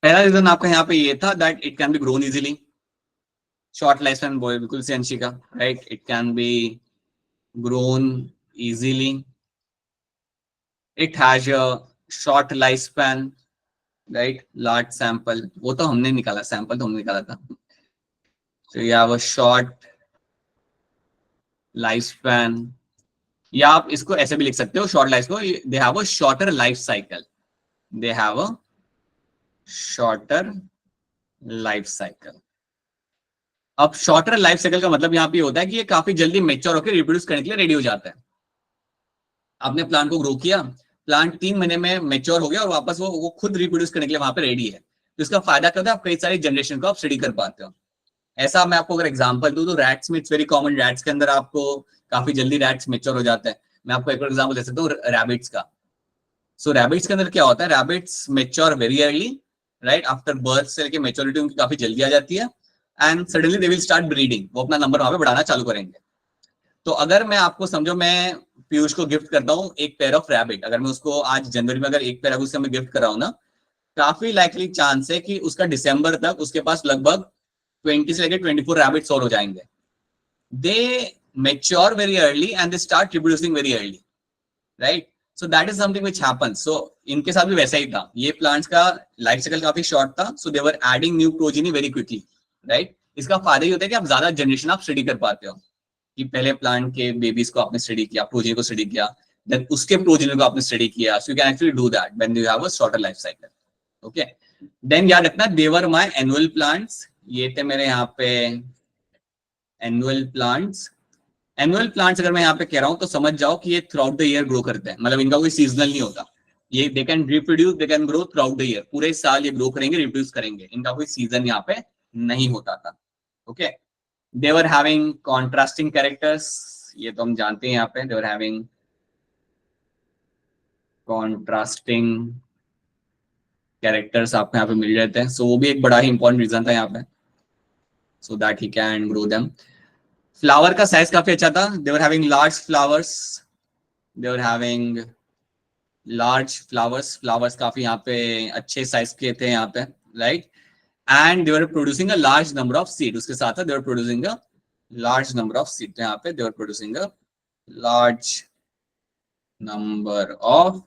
पहला रीजन आपका यहाँ पे ये था that it can B grown easily, short life span, बिल्कुल से Anshika, right, it can B grown easily, it has a short life span, right, large sample, वो तो हमने निकाला, सैंपल तो हमने निकाला था, so you have a short life span, या आप इसको ऐसे भी लिख सकते हो शॉर्ट लाइफ को, दे have a shorter life cycle, they have a shorter life cycle. अब शॉर्टर लाइफ साइकिल का मतलब यहाँ पे होता है कि ये काफी जल्दी मेच्योर होकर रिप्रोड्यूस करने के लिए रेडी हो जाता है। आपने प्लांट को ग्रो किया, प्लांट 3 महीने में मेच्योर हो गया और वापस वो खुद रिप्रोड्यूस करने के लिए वहां पे रेडी है। तो इसका फायदा क्या होता है, आप कई सारी जनरेशन को आप स्टडी कर पाते हो। ऐसा मैं आपको अगर एग्जांपल दूं तो रैट्स में इट्स वेरी कॉमन, रैट्स के अंदर आपको काफी जल्दी रैट्स मेच्योर हो जाते हैं। मैं आपको एक और एग्जांपल दे सकता हूँ रैबिट्स का। सो रैबिट्स के अंदर क्या होता है, rabbits mature very early, right, after birth से लेके मेच्योरिटी उनकी काफी जल्दी आ जाती है, and suddenly they will start breeding, वो अपना नंबर वहां पे बढ़ाना चालू करेंगे। तो अगर मैं आपको समझो, मैं पीयूष को गिफ्ट करता हूँ एक पेयर ऑफ रैबिट, अगर मैं उसको आज जनवरी में अगर एक पेयर उससे मैं गिफ्ट कर रहा हूँ ना, काफी लाइकली चांस है कि उसका दिसंबर तक उसके पास लगभग 20 से लेकर 24 रैबिट्स और हो जाएंगे। They mature very early and they start reproducing very early, right. So that is something which happens. So इनके साथ भी वैसा ही था, ये प्लांट्स का लाइफ साइकिल काफी शॉर्ट था, so they were adding new progeny very quickly, right. इसका फायदा ये होता है कि आप ज्यादा जनरेशन आप स्टडी कर पाते हो, कि पहले प्लांट के बेबीज को आपने स्टडी किया, प्रोजेनी को स्टडी किया, देन उसके प्रोजेनी को आपने स्टडी किया, so you can actually do that when you have a shorter life cycle. Okay, then याद रखना they were my annual plants, ये थे मेरे यहाँ पे एनुअल प्लांट्स। एनुअल प्लांट्स अगर मैं यहाँ पे कह रहा हूँ तो समझ जाओ कि ये through out the year grow करते हैं, मतलब इनका कोई सीजनल नहीं होता, ये they can reproduce, they can grow through out the year, पूरे साल ये ग्रो करेंगे, रिप्रोड्यूस करेंगे, इनका कोई सीजन यहाँ पे नहीं होता था। Okay, they were having contrasting characters, ये तो हम जानते हैं यहाँ पे, they were having contrasting characters आपको यहाँ पे मिल जाते हैं, सो वो भी एक बड़ा ही इंपॉर्टेंट रीजन था यहाँ पे, so that he can grow them. Flower का साइज काफी अच्छा था, they were having large flowers, they were having large flowers, flowers काफी यहाँ पे अच्छे साइज के थे यहाँ पे, right, and they were producing a large number of seed, उसके साथ they were producing a large number of seed, यहाँ पे they were producing a large number of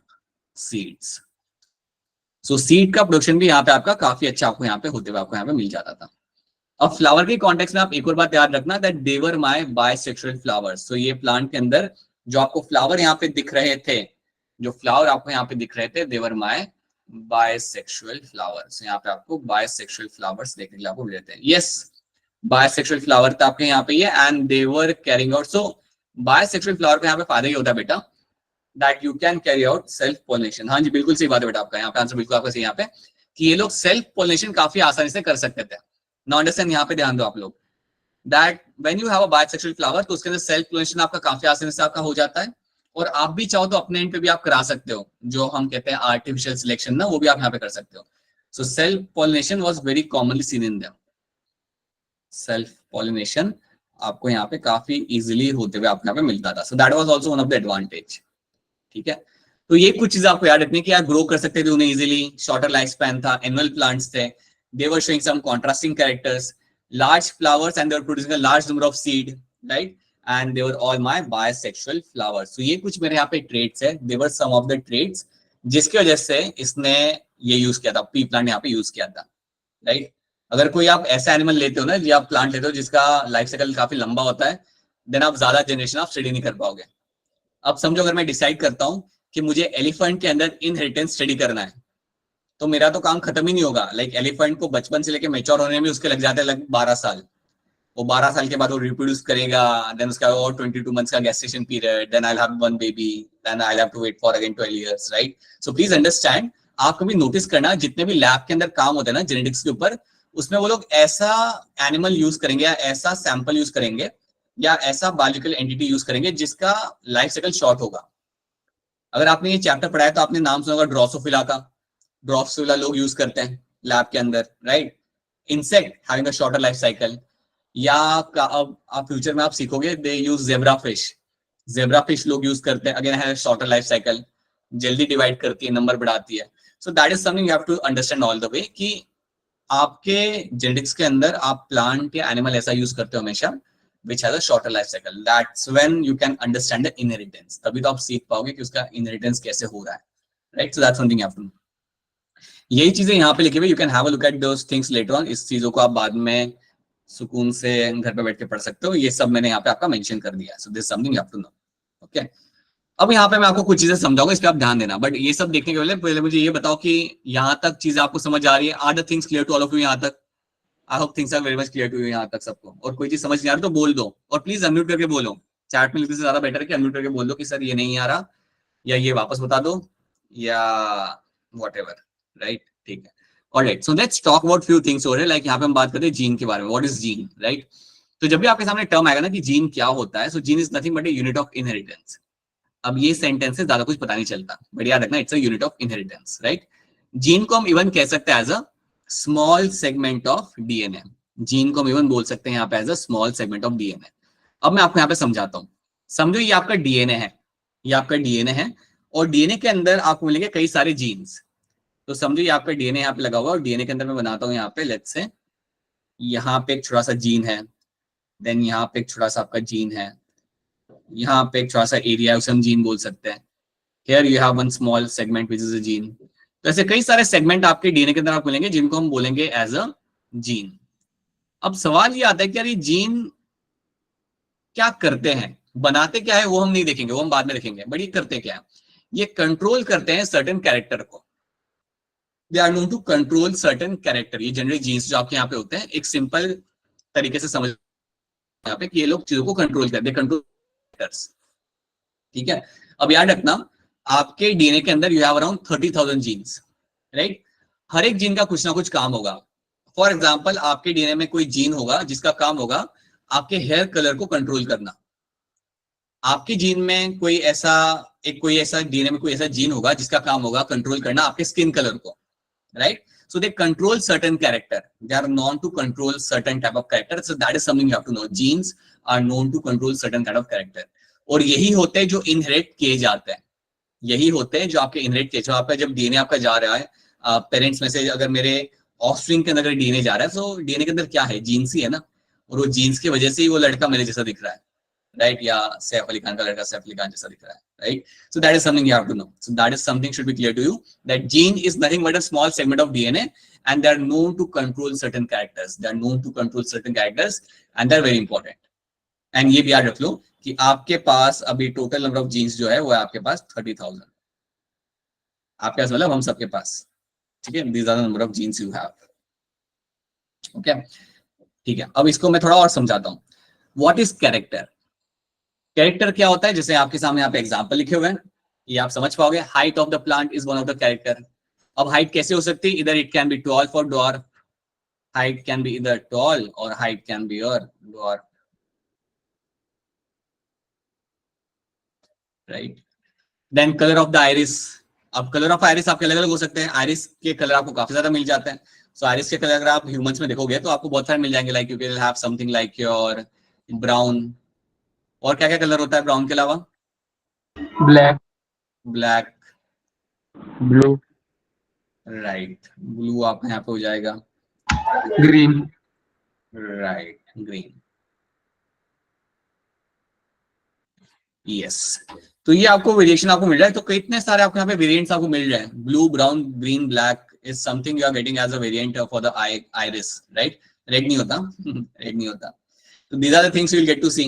seeds. So seed का प्रोडक्शन भी यहाँ पे आपका काफी अच्छा आपको यहाँ पे होते हुए आपको यहाँ पे मिल जाता था। अब फ्लावर के कॉन्टेक्स्ट में आप एक और बात याद रखना, that they were my bisexual flowers. तो ये प्लांट के अंदर जो आपको फ्लावर यहाँ पे दिख रहे थे, जो फ्लावर आपको यहाँ पे दिख रहे थे, दे वर माय बायसेक्सुअल फ्लावर्स। यहाँ पे आपको बायसेक्सुअल फ्लावर्स देखने के लिए आपको मिलते हैं, यस, बायसेक्सुअल फ्लावर था आपके यहाँ पे ये, and they were carrying out. So bisexual flower का यहाँ पे फायदा ही होता है बेटा, that you can carry out self pollination. हाँ जी, बिल्कुल सही बात है बेटा, आपका यहाँ पे आंसर बिल्कुल आपका सही यहाँ पे, कि ये लोग सेल्फ पॉलिनेशन काफी आसानी से कर सकते थे। नाउ अंडरस्टैंड, यहाँ पे ध्यान दो आप लोग, that when you have a bisexual flower, तो उसके अंदर सेल्फ पॉलिनेशन आपका काफी आसानी से आपका हो जाता है, और आप भी चाहो तो अपने एंड पे भी आप करा सकते हो, जो हम कहते हैं आर्टिफिशियल सिलेक्शन ना, वो भी आप यहाँ पे कर सकते हो। So self pollination was very commonly seen in them, self pollination आपको यहाँ पे काफी इजीली होते हुए आपको यहाँ पे मिलता था, so that was also one of the advantage. ठीक है, तो ये कुछ चीजें आपको याद रखनी कि यार ग्रो कर सकते थे उन्हें इजीली, शॉर्टर लाइफ स्पैन था, एनुअल प्लांट्स थे, they were showing some contrasting characters, large flowers, and they were producing a large number of seed, right, and they were all my bisexual flowers। so ये कुछ मेरे यहाँ पे traits है, they were some of the traits जिसकी वजह से इसने ये यूज किया था, पी प्लांट यहाँ पे यूज किया था, राइट। अगर कोई आप ऐसा एनिमल लेते हो ना, या आप प्लांट लेते हो जिसका लाइफ साइकिल काफी लंबा होता है, देन आप ज्यादा जनरेशन आप स्टडी नहीं कर पाओगे। अब समझो अगर मैं डिसाइड करता हूँ कि मुझे एलिफेंट के अंदर इनहेरिटेंस स्टडी करना है, तो मेरा तो काम खत्म ही नहीं होगा। लाइक एलिफेंट को बचपन से लेके मैच्योर होने में उसके लग जाते हैं लगभग 12 साल। वो 12 साल के बाद वो रिप्रोड्यूस करेगा, देन उसका और 22 मंथ्स का gestation period, then I will have one baby, then I will have to wait for again 12 years, right. So please understand, आप कभी नोटिस करना जितने भी लैब के अंदर काम होते हैं ना जेनेटिक्स के ऊपर, उसमें वो लोग ऐसा एनिमल यूज करेंगे, या ऐसा सैंपल यूज करेंगे, या ऐसा बायोलॉजिकल एंटिटी यूज करेंगे जिसका लाइफ साइकिल शॉर्ट होगा। अगर आपने ये चैप्टर पढ़ा है तो आपने नाम सुना होगा ड्रोसोफिला का, ड्रोसोफिला लोग यूज करते हैं लैब के अंदर, right, insect having a shorter life cycle. या अब आप फ्यूचर में आप सीखोगे दे यूज जेब्रा फिश लोग यूज करते हैं, अगेन है शॉर्टर लाइफ साइकिल, जल्दी डिवाइड करती है, नंबर बढ़ाती है। So that is something you have to understand all the way कि आपके जेनेटिक्स के अंदर आप प्लांट या एनिमल ऐसा यूज करते हो हमेशा which has a shorter life cycle. That's when you can understand the inheritance. तभी तो आप सीख पाओगे कि उसका inheritance कैसे हो रहा है, right? So that's something you have to know. यही चीजें यहाँ पे लिखी हुई, you can have a look at those things later on. इस चीजों को आप बाद में सुकून से घर पे बैठ के पढ़ सकते हो. ये सब मैंने यहाँ पे आपका मेंशन कर दिया. So this is something you have to know. Okay? अब यहाँ पे मैं आपको कुछ चीजें समझाऊंगा, इस पे आप ध्यान देना. बट ये सब देखने के पहले मुझे ये बताओ कि यहाँ तक चीजें आपको समझ आ रही है. Are the things clear to all of you यहाँ तक? I hope things are very much clear to you यहाँ तक सबको. और कोई चीज समझ नहीं आ रही तो बोल दो, और प्लीज अनम्यूट करके बोलो. चैट में लिखने से ज्यादा बेटर है कि अनम्यूट करके बोल दो कि सर ये नहीं आ रहा, या ये वापस बता दो, या व्हाटएवर, राइट? ठीक है. Alright, so let's talk about few things over. Like यहाँ पे हम बात करते हैं जीन के बारे में. What is gene, right? तो जब भी आपके सामने टर्म आएगा ना कि जीन क्या होता है, so gene is nothing but a unit of inheritance. अब ये सेंटेंस से ज्यादा कुछ पता नहीं चलता, बट याद रखना it's a unit of inheritance, right? Gene को हम इवन कह सकते हैं as a small segment of DNA. Gene को हम इवन बोल सकते हैं यहाँ पे as a small segment of DNA. अब मैं आपको यहाँ पे समझाता हूँ. समझो ये आपका डीएनए है, ये आपका डीएनए है, और डीएनए के अंदर आपको मिलेंगे कई सारे जीन्स. तो समझो ये आपका डीएनए यहाँ पे लगा हुआ है, और डीएनए के अंदर मैं बनाता हूँ यहाँ पे, लेट्स से यहाँ पे एक छोटा सा जीन है, देन यहाँ पे एक छोटा सा आपका जीन है, यहाँ पे एक छोटा सा एरिया है, उसे हम जीन बोल सकते हैं. Here you have one small segment which is a gene. तो ऐसे कई सारे सेगमेंट आपके डीएनए के अंदर आपको मिलेंगे जिनको हम बोलेंगे एज अ जीन. अब सवाल ये आता है कि यार ये जीन क्या करते हैं, बनाते क्या है, वो हम नहीं देखेंगे, वो हम बाद में देखेंगे. बट ये करते क्या है? ये कंट्रोल करते हैं सर्टेन कैरेक्टर को. They are known to control certain character. ये जनरली जीन्स जो आपके यहाँ पे होते हैं, एक सिंपल तरीके से समझ यहाँ पे कि ये लोग चीजों को कंट्रोल करते हैं, कंट्रोल. ठीक है. अब याद रखना आपके डीएनए के अंदर you have around 30,000 genes, right? हर एक जीन का कुछ ना कुछ काम होगा. फॉर एग्जांपल आपके डीएनए में कोई जीन होगा जिसका काम होगा आपके हेयर कलर को कंट्रोल करना. आपके जीन में कोई ऐसा डीएनए में कोई ऐसा जीन होगा जिसका काम होगा कंट्रोल करना आपके स्किन कलर को, right? So they control certain character. They are known to control certain type of character. So that is something you have to know. Genes are known to control certain kind of character. और यही होते हैं जो inherit किए जाते हैं. यही होते हैं जो आपके इनहेरिट किए. जो आपका जब डीएनए आपका जा रहा है पेरेंट्स में से, अगर मेरे ऑफस्प्रिंग के अंदर अगर डीएनए जा रहा है, तो डीएनए के अंदर क्या है? जीन्स ही है ना. और वो जीन्स की वजह से ही वो लड़का मेरे जैसा दिख रहा है, राइट? या सैफ अली खान का लड़का सैफ अली खान जैसा दिख रहा है, right? So that is something you have to know. So that is something should be clear to you, that gene is nothing but a small segment of DNA, and they are known to control certain characters. They are known to control certain characters, and they are very important. And ये भी याद रख लो कि आपके पास अभी total number of jeans जो है वो है आपके पास 30,000. आपके पास मतलब हम सबके पास, ठीक है? These are the number of genes you have. Okay, ठीक है. अब इसको मैं थोड़ा और समझाता हूँ. What is character? कैरेक्टर क्या होता है? जैसे आपके सामने यहाँ पे एग्जाम्पल लिखे हुए हैं, ये आप समझ पाओगे. Height of the plant is one of the character. अब हाइट कैसे हो सकती है? इधर it can be tall for dwarf. Height can be इधर टॉल और height can be your dwarf, right? Then colour of the iris. अब colour of iris आपके अलग अलग हो सकते हैं. आइरिस के कलर आपको काफी ज्यादा मिल जाते हैं. सो आइरिस के कलर अगर आप ह्यूमंस में देखोगे तो आपको बहुत सारे मिल जाएंगे. Like you can have something like your brown. और क्या क्या कलर होता है ब्राउन के अलावा? Black, black, blue, right. Blue आपका यहाँ पे हो जाएगा. Green, right, green. यस. तो ये आपको वेरिएशन आपको मिल रहा है. तो कितने सारे आपको यहाँ पे वेरिएंट्स आपको मिल रहे हैं. Blue, brown, green, black is something you are getting as a variant for the iris, right? Red नहीं होता. रेड नहीं होता. तो these are the things you will get to see,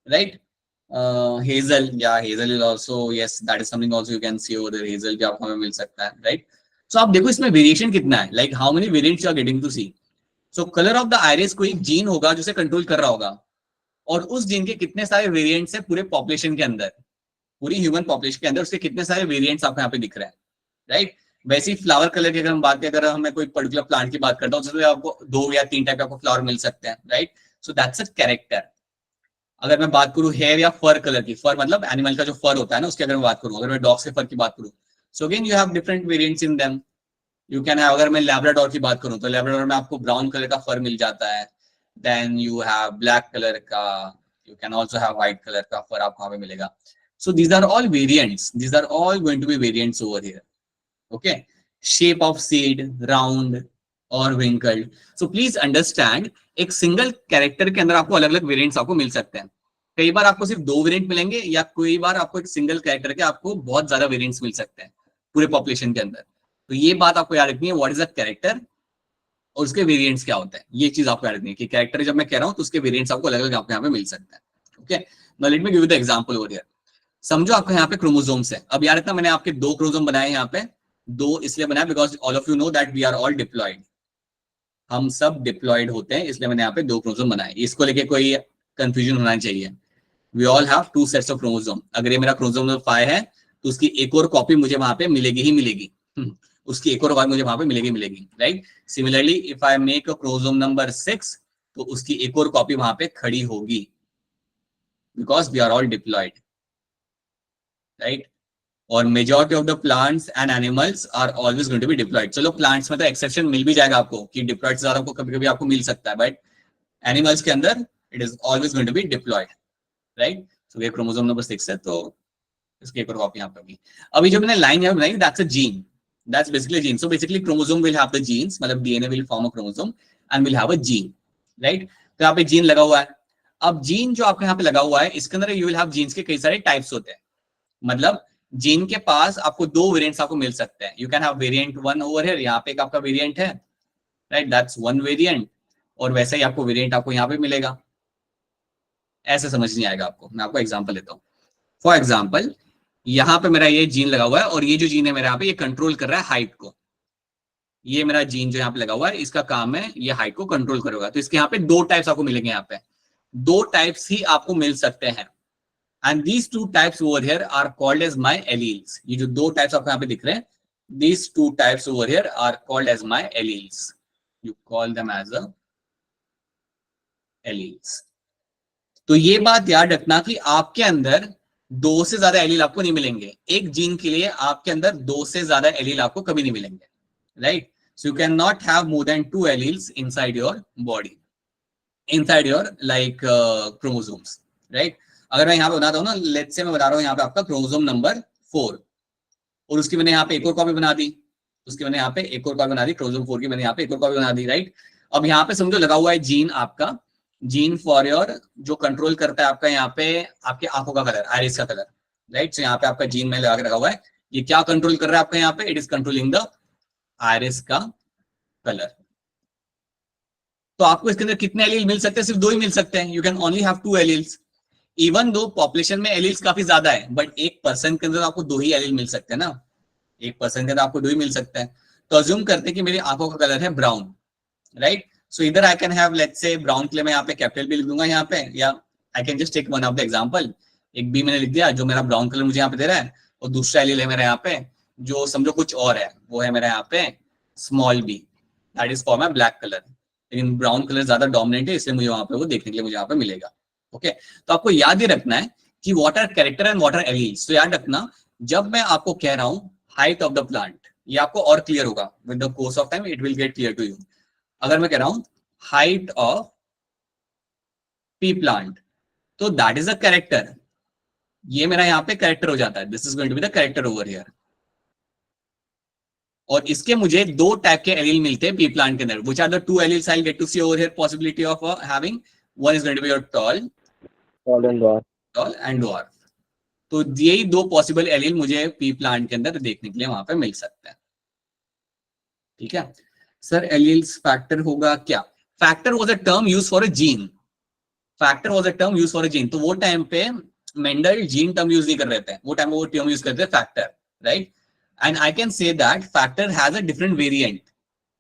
right? Hazel, yeah, hazel is also, yes, that is something also you can see over there. Hazel भी आपको हमें मिल सकता है, right? So आप देखो इसमें वेरिएशन कितना है. Like how many variants you are getting to see. So color of the iris कोई जीन होगा जो उसे कंट्रोल कर रहा होगा, और उस जीन के कितने सारे वेरिएंट्स है पूरे पॉपुलेशन के अंदर, पूरी ह्यूमन पॉपुलेशन के अंदर उसके कितने सारे वेरिएंट्स आपको यहाँ पे दिख रहे हैं, राइट? वैसे ही फ्लावर कलर की अगर हम बात करें, अगर हमें कोई पर्टिकुलर प्लांट की बात करता हूँ तो आपको 2 या 3 टाइप के आपको फ्लावर मिल सकते हैं, right? So that's a character. अगर मैं बात करूं हेयर या फर कलर की, फर मतलब एनिमल का जो फर होता है ना, उसकी अगर मैं बात करूं, अगर मैं डॉग्स के फर की बात करूं, so again you have different variants in them. You can have, अगर मैं लैब्राडोर की बात करूं तो लैब्राडोर में आपको ब्राउन कलर का फर मिल जाता है. Then you have black colour का, you can also have white colour का फर आपको वहां पे मिलेगा. So these are all variants, these are all going to be variants over here. Okay, shape of seed, round और wrinkled. So please understand, एक single character के अंदर आपको अलग अलग वेरिएंट्स आपको मिल सकते हैं. कई बार आपको सिर्फ 2 वेरिएंट मिलेंगे, या कई बार आपको एक सिंगल कैरेक्टर के आपको बहुत ज्यादा वेरिएंट्स मिल सकते हैं पूरे पॉपुलेशन के अंदर. तो ये बात आपको याद रखनी है, व्हाट इज अ कैरेक्टर और उसके वेरिएंट्स क्या होते हैं. ये चीज आपको याद रखनी है कि कैरेक्टर जब मैं कह रहा हूं तो उसके वेरिएंट्स आपको अलग अलग आपको यहाँ पे मिल सकते हैं. Okay, now let me give you the example over here. समझो आपको यहाँ पे क्रोमोसोम्स है. अब यार इतना मैंने आपके 2 क्रोमोसोम बनाए यहाँ पे. 2 इसलिए बनाया because all of you know that we are all diploid. हम सब डिप्लॉयड होते हैं, इसलिए मैंने यहाँ पे 2 क्रोमोसोम बनाए. इसको लेके कोई कंफ्यूजन होना चाहिए. We all have 2 sets of chromosome. अगर ये मेरा क्रोमोसोम नंबर 5 है तो उसकी एक और कॉपी मुझे वहां पे मिलेगी ही मिलेगी. उसकी एक और कॉपी मुझे वहां पे मिलेगी, right. Similarly if I make a chromosome number 6 तो उसकी एक और कॉपी वहां पे खड़ी होगी, because we are all diploid, right. और majority of the plants and animals are always going to be diploid. चलो प्लांट्स में तो एक्सेप्शन मिल भी जाएगा आपको कि डिप्लॉयड से ज्यादा आपको कभी कभी आपको मिल सकता है, बट एनिमल्स के अंदर it is always going to be diploid, right. So ये क्रोमोसोम नंबर 6 है, तो इसकी एक और कॉपी यहाँ पे होगी. अभी जो मैंने लाइन यहाँ बनाई, that's a gene. That's basically a gene. So basically chromosome will have the genes, मतलब DNA will form a chromosome and will have a gene, right? तो यहाँ पे जीन लगा हुआ है. अब जीन जो आपके यहाँ पे लगा हुआ है, इसके अंदर you will have genes के कई सारे टाइप्स होते हैं. मतलब जीन के पास आपको 2 वेरिएंट्स आपको मिल सकते हैं. You can have variant 1 over here. यहाँ पे एक आपका वेरिएंट है, right? That's one variant. और वैसे ही आपको वेरिएंट आपको यहाँ पे मिलेगा. ऐसे समझ नहीं आएगा आपको. मैं आपको एग्जाम्पल देता हूँ. फॉर एग्जाम्पल, यहाँ पे मेरा ये जीन लगा हुआ है और ये जो जीन है मेरा यहाँ पे ये कंट्रोल कर रहा है हाइट को. ये मेरा जीन जो यहाँ पे लगा हुआ है, इसका काम है ये हाइट को कंट्रोल करेगा. तो इसके यहाँ पे 2 टाइप्स आपको मिलेंगे. यहाँ पे 2 टाइप्स ही आपको मिल सकते हैं. And these 2 types over here are called as my alleles. ये जो 2 टाइप्स आपको यहाँ पे दिख रहे हैं, these 2 types over here are called as my alleles. You call them as a alleles. तो ये बात याद रखना कि आपके अंदर 2 से ज्यादा एलील आपको नहीं मिलेंगे. एक जीन के लिए आपके अंदर 2 से ज्यादा एलील आपको कभी नहीं मिलेंगे, right. So you can not have more than 2 alleles inside your body, inside your like chromosomes, right. अगर मैं यहाँ पे बनाता हूँ ना, लेट्स से मैं बता रहा हूँ यहाँ पे आपका क्रोमोसोम नंबर 4 और उसकी मैंने यहाँ पे एक और कॉपी बना दी, उसकी मैंने यहाँ पे एक और कॉपी बना दी, क्रोमोसोम 4 की मैंने यहाँ पे एक और कॉपी बना दी, राइट. अब यहाँ पे समझो लगा हुआ है जीन आपका, जीन फॉर योर जो कंट्रोल करता है आपका यहाँ पे आपके आंखों का कलर, आइरिस का कलर, राइट. सो यहाँ पे आपका जीन में लगा के रखा हुआ है. ये क्या कंट्रोल कर रहा है आपका यहाँ पे? It is controlling the iris का कलर. तो आपको इसके अंदर कितने एलील मिल सकते हैं? सिर्फ 2 ही मिल सकते हैं. You can only have 2 alleles. Even though population में एलील्स काफी ज्यादा है, बट एक पर्सन के अंदर आपको 2 ही एलील मिल सकते हैं ना. एक पर्सन के अंदर आपको 2 ही मिल सकते हैं. तो अज्यूम करते हैं कि मेरी आंखों का कलर है brown, right. So either I can have, let's say, brown के लिए मैं यहाँ पे कैपिटल बी लिख दूंगा यहाँ पे, या I can just take one of the example. एक बी मैंने लिख दिया जो मेरा ब्राउन कलर मुझे यहाँ पे दे रहा है, और दूसरा एलील है मेरा यहाँ पे जो समझो कुछ और है, वो है मेरा यहाँ पे small B, that is for my black colour. लेकिन ब्राउन कलर ज्यादा डोमिनेंट है, इसलिए मुझे वहां पे वो देखने के लिए मुझे यहाँ पे मिलेगा. ओके, तो आपको याद ही रखना है कि what are character and what are alleles. तो याद रखना, जब मैं आपको कह रहा हूँ हाइट ऑफ द प्लांट, ये आपको और क्लियर होगा with the course of time, it will get clear to you. अगर मैं कह रहा हूँ height of pea plant, तो that is a character. ये मेरा यहाँ पे कैरेक्टर हो जाता है. This is going to be the character over here. और इसके मुझे 2 टाइप के एलील मिलते हैं पी प्लांट के अंदर. Which are the 2 alleles I'll get to see over here possibility of having? One is going to be your tall and dwarf. तो यही 2 पॉसिबल एलील मुझे पी प्लांट के अंदर देखने के लिए वहां पे मिल सकते हैं. ठीक है सर, एलील्स फैक्टर होगा क्या? Factor was a term used for a gene. Factor was a term used for a gene. तो वो टाइम पे मेंडल जीन टर्म यूज नहीं कर रहे थे, वो टाइम वो टर्म यूज करते थे factor, right. And I can say that factor has a different variant.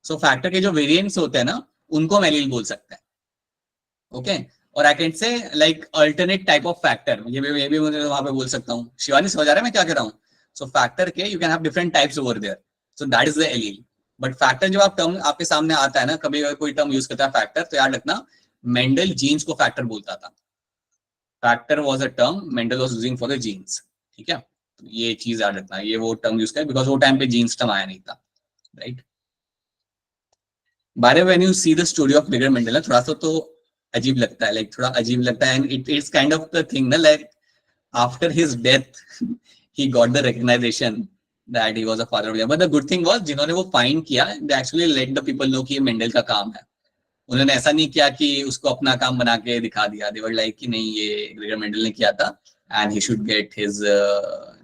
So factor के जो वेरिएंट्स होते हैं ना, उनको हम एलील बोल सकते हैं. ओके, और I can say like alternate type of factor, ये भी मुझे वहां पे बोल सकता हूँ. शिवानी समझ आ रहा है मैं क्या कह रहा हूँ? सो फैक्टर के you can have different types over there. So that is the allele. But factor जब आप टर्म आपके सामने आता है ना, कभी कोई टर्म यूज करता है फैक्टर, तो याद रखना मेंडल जीन्स को फैक्टर बोलता था. Factor was a term Mendel was using for the genes. ठीक है, तो ये चीज याद रखना, ये वो टर्म यूज कर, बिकॉज वो टाइम पे जीन्स टर्म आया नहीं था, right. By the way, when you see the story of Gregor Mendel, थोड़ा सा तो अजीब लगता है, लाइक थोड़ा अजीब लगता है. And it is kind of the thing ना, like after his death he got the recognition that he was a father of German. But the good thing was जिन्होंने वो फाइंड किया, they actually let the people know कि ये Mendel का काम है. उन्होंने ऐसा नहीं किया कि उसको अपना काम बना के दिखा दिया. They were like कि नहीं, ये ग्रेगर मेंडल ने किया था and he should get his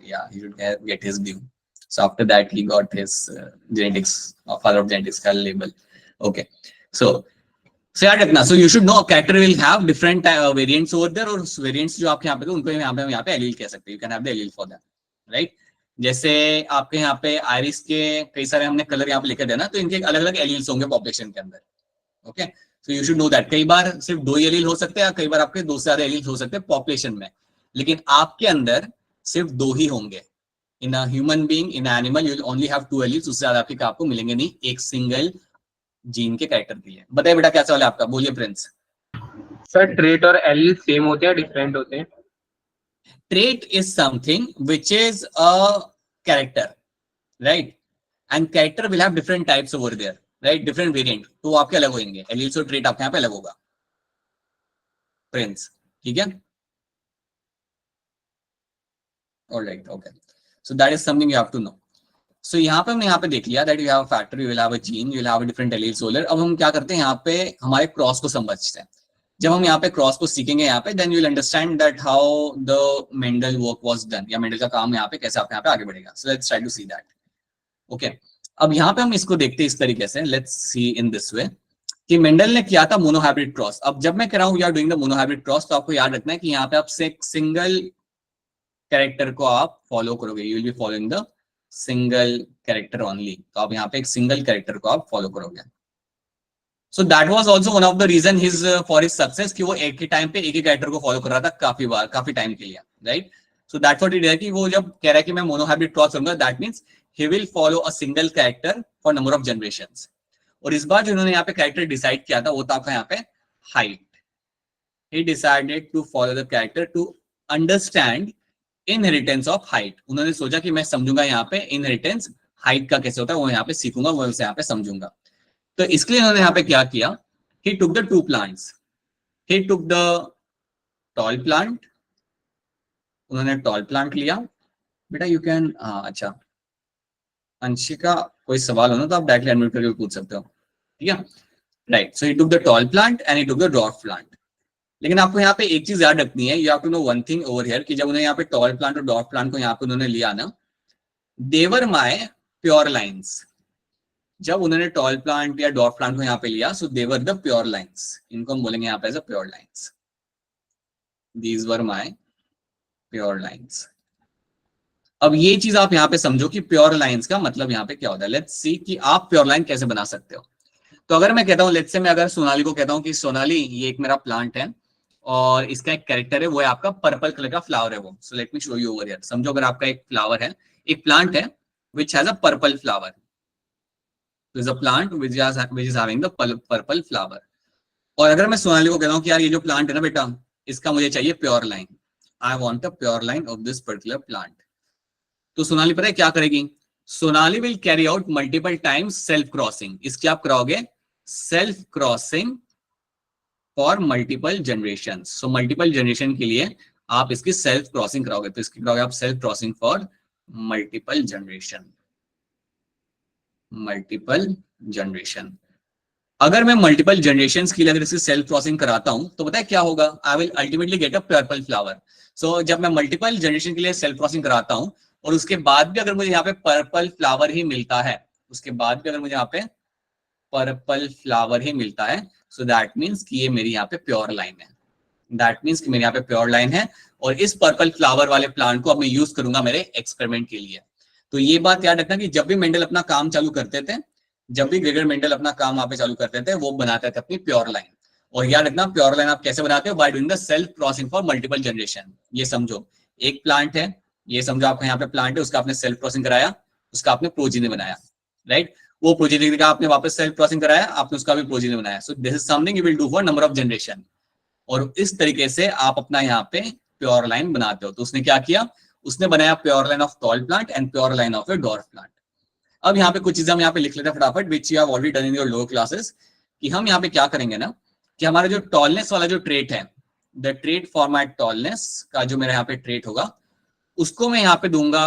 he should get his due. So after that he got his genetics, father of genetics का label. Okay, so याद रखना. So you should know character will have different variants over there, और variants जो आपके यहाँ पे थे उनको यहाँ पे allele कह सकते हैं. You can have the allele for that, right? जैसे आपके यहाँ पे आयरिस के कई सारे हमने कलर यहाँ पे लिखे थे ना, तो इनके अलग अलग एलील्स होंगे पॉपुलेशन के अंदर. Okay, so you should know that. कई बार सिर्फ 2 एलील हो सकते हैं, कई बार आपके 2 से ज्यादा एलील्स हो सकते हैं पॉपुलेशन में, लेकिन आपके अंदर सिर्फ 2 ही होंगे. In a human being, in animal you will only have 2 alleles. उससे ज्यादा आपको मिलेंगे नहीं एक सिंगल जीन के कैरेक्टर के लिए. बताइए बेटा क्या सवाल है आपका, बोलिए प्रिंस. सर ट्रेट और एलील सेम होते हैं, डिफरेंट होते हैं? Trait is something which is a character, right? And character will have different types over there, right? Different variant. तो आपके अलग होंगे. Alleles और trait आपके यहाँ पे अलग होगा. Prince, ठीक है? All right, okay. So that is something you have to know. So यहाँ पे हमने यहाँ पे देख लिया that you have a factor, you will have a gene, you will have a different allele solar. अब हम क्या करते हैं यहाँ पे हमारे क्रॉस को समझते हैं. जब हम यहाँ पे क्रॉस को सीखेंगे यहाँ पे, then you will understand that how the Mendel work was done, या मेंडल का काम यहाँ पे कैसे आपके यहाँ पे आगे बढ़ेगा. So let's try to see that. Okay. अब यहाँ पे हम इसको देखते हैं इस तरीके से. Let's see in this way कि मेंडल ने किया था मोनोहाइब्रिड क्रॉस. अब जब मैं कह रहा हूँ यार डूइंग द मोनोहाइब्रिड क्रॉस, तो आपको याद रखना है कि यहाँ पे आप सिंगल कैरेक्टर को आप फॉलो करोगे. You will be following the single character only. तो आप यहाँ पे एक सिंगल कैरेक्टर को आप फॉलो करोगे. So that was also one of the reason his for his success कि वो एक ही टाइम पे एक ही कैरेक्टर को फॉलो कर रहा था काफी बार, काफी टाइम के लिए, right? So that's what it is कि वो जब कह रहा है कि मैं मोनोहाइब्रिड क्रॉस करूंगा, that means he will follow a single character for number of generations. और इस बार जो उन्होंने यहाँ पे कैरेक्टर डिसाइड किया था वो था आपका यहाँ पे height. He decided to follow the character to understand inheritance of height. उन्होंने सोचा कि मैं समझूंगा यहाँ पे इनहेरिटेंस हाइट का कैसे होता है, वो यहाँ पे सीखूंगा, वो यहाँ पे समझूंगा. तो इसके लिए उन्होंने यहाँ पे क्या किया, he took the 2 plants, he took the tall plant. उन्होंने tall plant लिया. बेटा you can अच्छा अंशिका कोई सवाल हो ना तो आप डायरेक्टली अनम्यूट करके पूछ सकते हो, ठीक है? Right. So he took the tall plant and he took the dwarf plant. लेकिन आपको यहाँ पे एक चीज याद रखनी है, you have to know one thing over here कि जब उन्हें यहाँ पे tall plant और dwarf plant को यहाँ पे उन्होंने लिया ना, they were my pure lines. जब उन्होंने टॉल प्लांट या डॉर्फ प्लांट को यहाँ पे लिया, so they were the pure lines. इनको हम बोलेंगे यहाँ पे as a pure lines. These were my pure lines. अब ये चीज आप यहाँ पे समझो कि प्योर लाइंस का मतलब यहाँ पे क्या होता है. लेट्स सी कि आप प्योर लाइन कैसे बना सकते हो. तो अगर मैं कहता हूँ, लेट्स से मैं अगर सोनाली को कहता हूँ कि सोनाली ये एक मेरा प्लांट है और इसका एक कैरेक्टर है, वो है आपका पर्पल कलर का फ्लावर है वो. So let me show you over here. समझो अगर आपका एक फ्लावर है, एक प्लांट है which has a purple flower. So is a plant which is having the purple flower. और अगर मैं सोनाली को कहता हूँ कि यार ये जो प्लांट है ना बेटा, इसका मुझे चाहिए pure line. I want a pure line of this particular plant. तो सोनाली पता है क्या करेगी? Sonali will carry out multiple times self crossing. इसकी आप कराओगे self crossing for multiple generation. So multiple generation के लिए आप इसकी सेल्फ क्रॉसिंग कराओगे. तो इसकी कराओगे आप self crossing for multiple generation. Multiple generation. अगर मैं मल्टीपल जनरेशन के लिए अगर इसकी सेल्फ क्रॉसिंग कराता हूं तो पता है क्या होगा? I will ultimately get a purple flower. So जब मैं मल्टीपल जनरेशन के लिए सेल्फ क्रॉसिंग कराता हूं और उसके बाद भी अगर मुझे यहाँ पे पर्पल फ्लावर ही मिलता है, उसके बाद भी अगर मुझे यहाँ पे पर्पल फ्लावर ही मिलता है, सो दैट मीन्स कि ये मेरी यहाँ पे प्योर लाइन है. दैट मीन्स कि मेरे यहाँ पे प्योर लाइन है और इस पर्पल फ्लावर वाले प्लांट को अब मैं यूज करूंगा मेरे एक्सपेरिमेंट के लिए. तो ये बात याद रखना कि जब भी मेंडल अपना काम चालू करते थे, जब भी ग्रेगर मेंडल अपना काम वहां पे चालू करते थे, वो बनाते थे अपनी प्योर लाइन. और याद रखना प्योर लाइन आप कैसे बनाते हो? By doing the self crossing for multiple generation. ये समझो एक प्लांट है, ये समझो आपका यहाँ पे प्लांट है, उसका आपने सेल्फ क्रॉसिंग कराया, उसका आपने प्रोजीनी बनाया, राइट? वो प्रोजीनी का आपने वापस सेल्फ क्रॉसिंग कराया, आपने उसका भी प्रोजीनी बनाया. सो this is something you will do for number of generation. और इस तरीके से आप अपना यहाँ पे प्योर लाइन बनाते हो. तो उसने क्या किया? उसने बनाया pure line of tall plant and pure line of A dwarf plant. अब यहाँ पे कुछ चीजें हम यहाँ पे लिख लेते हैं फटाफट, which you have already done in your lower classes, कि हम यहाँ पे क्या करेंगे ना कि हमारा जो टॉलनेस वाला जो ट्रेट है, द ट्रेट फॉर्मेट टॉलनेस का जो मेरा यहाँ पे ट्रेट होगा, उसको मैं यहाँ पे दूंगा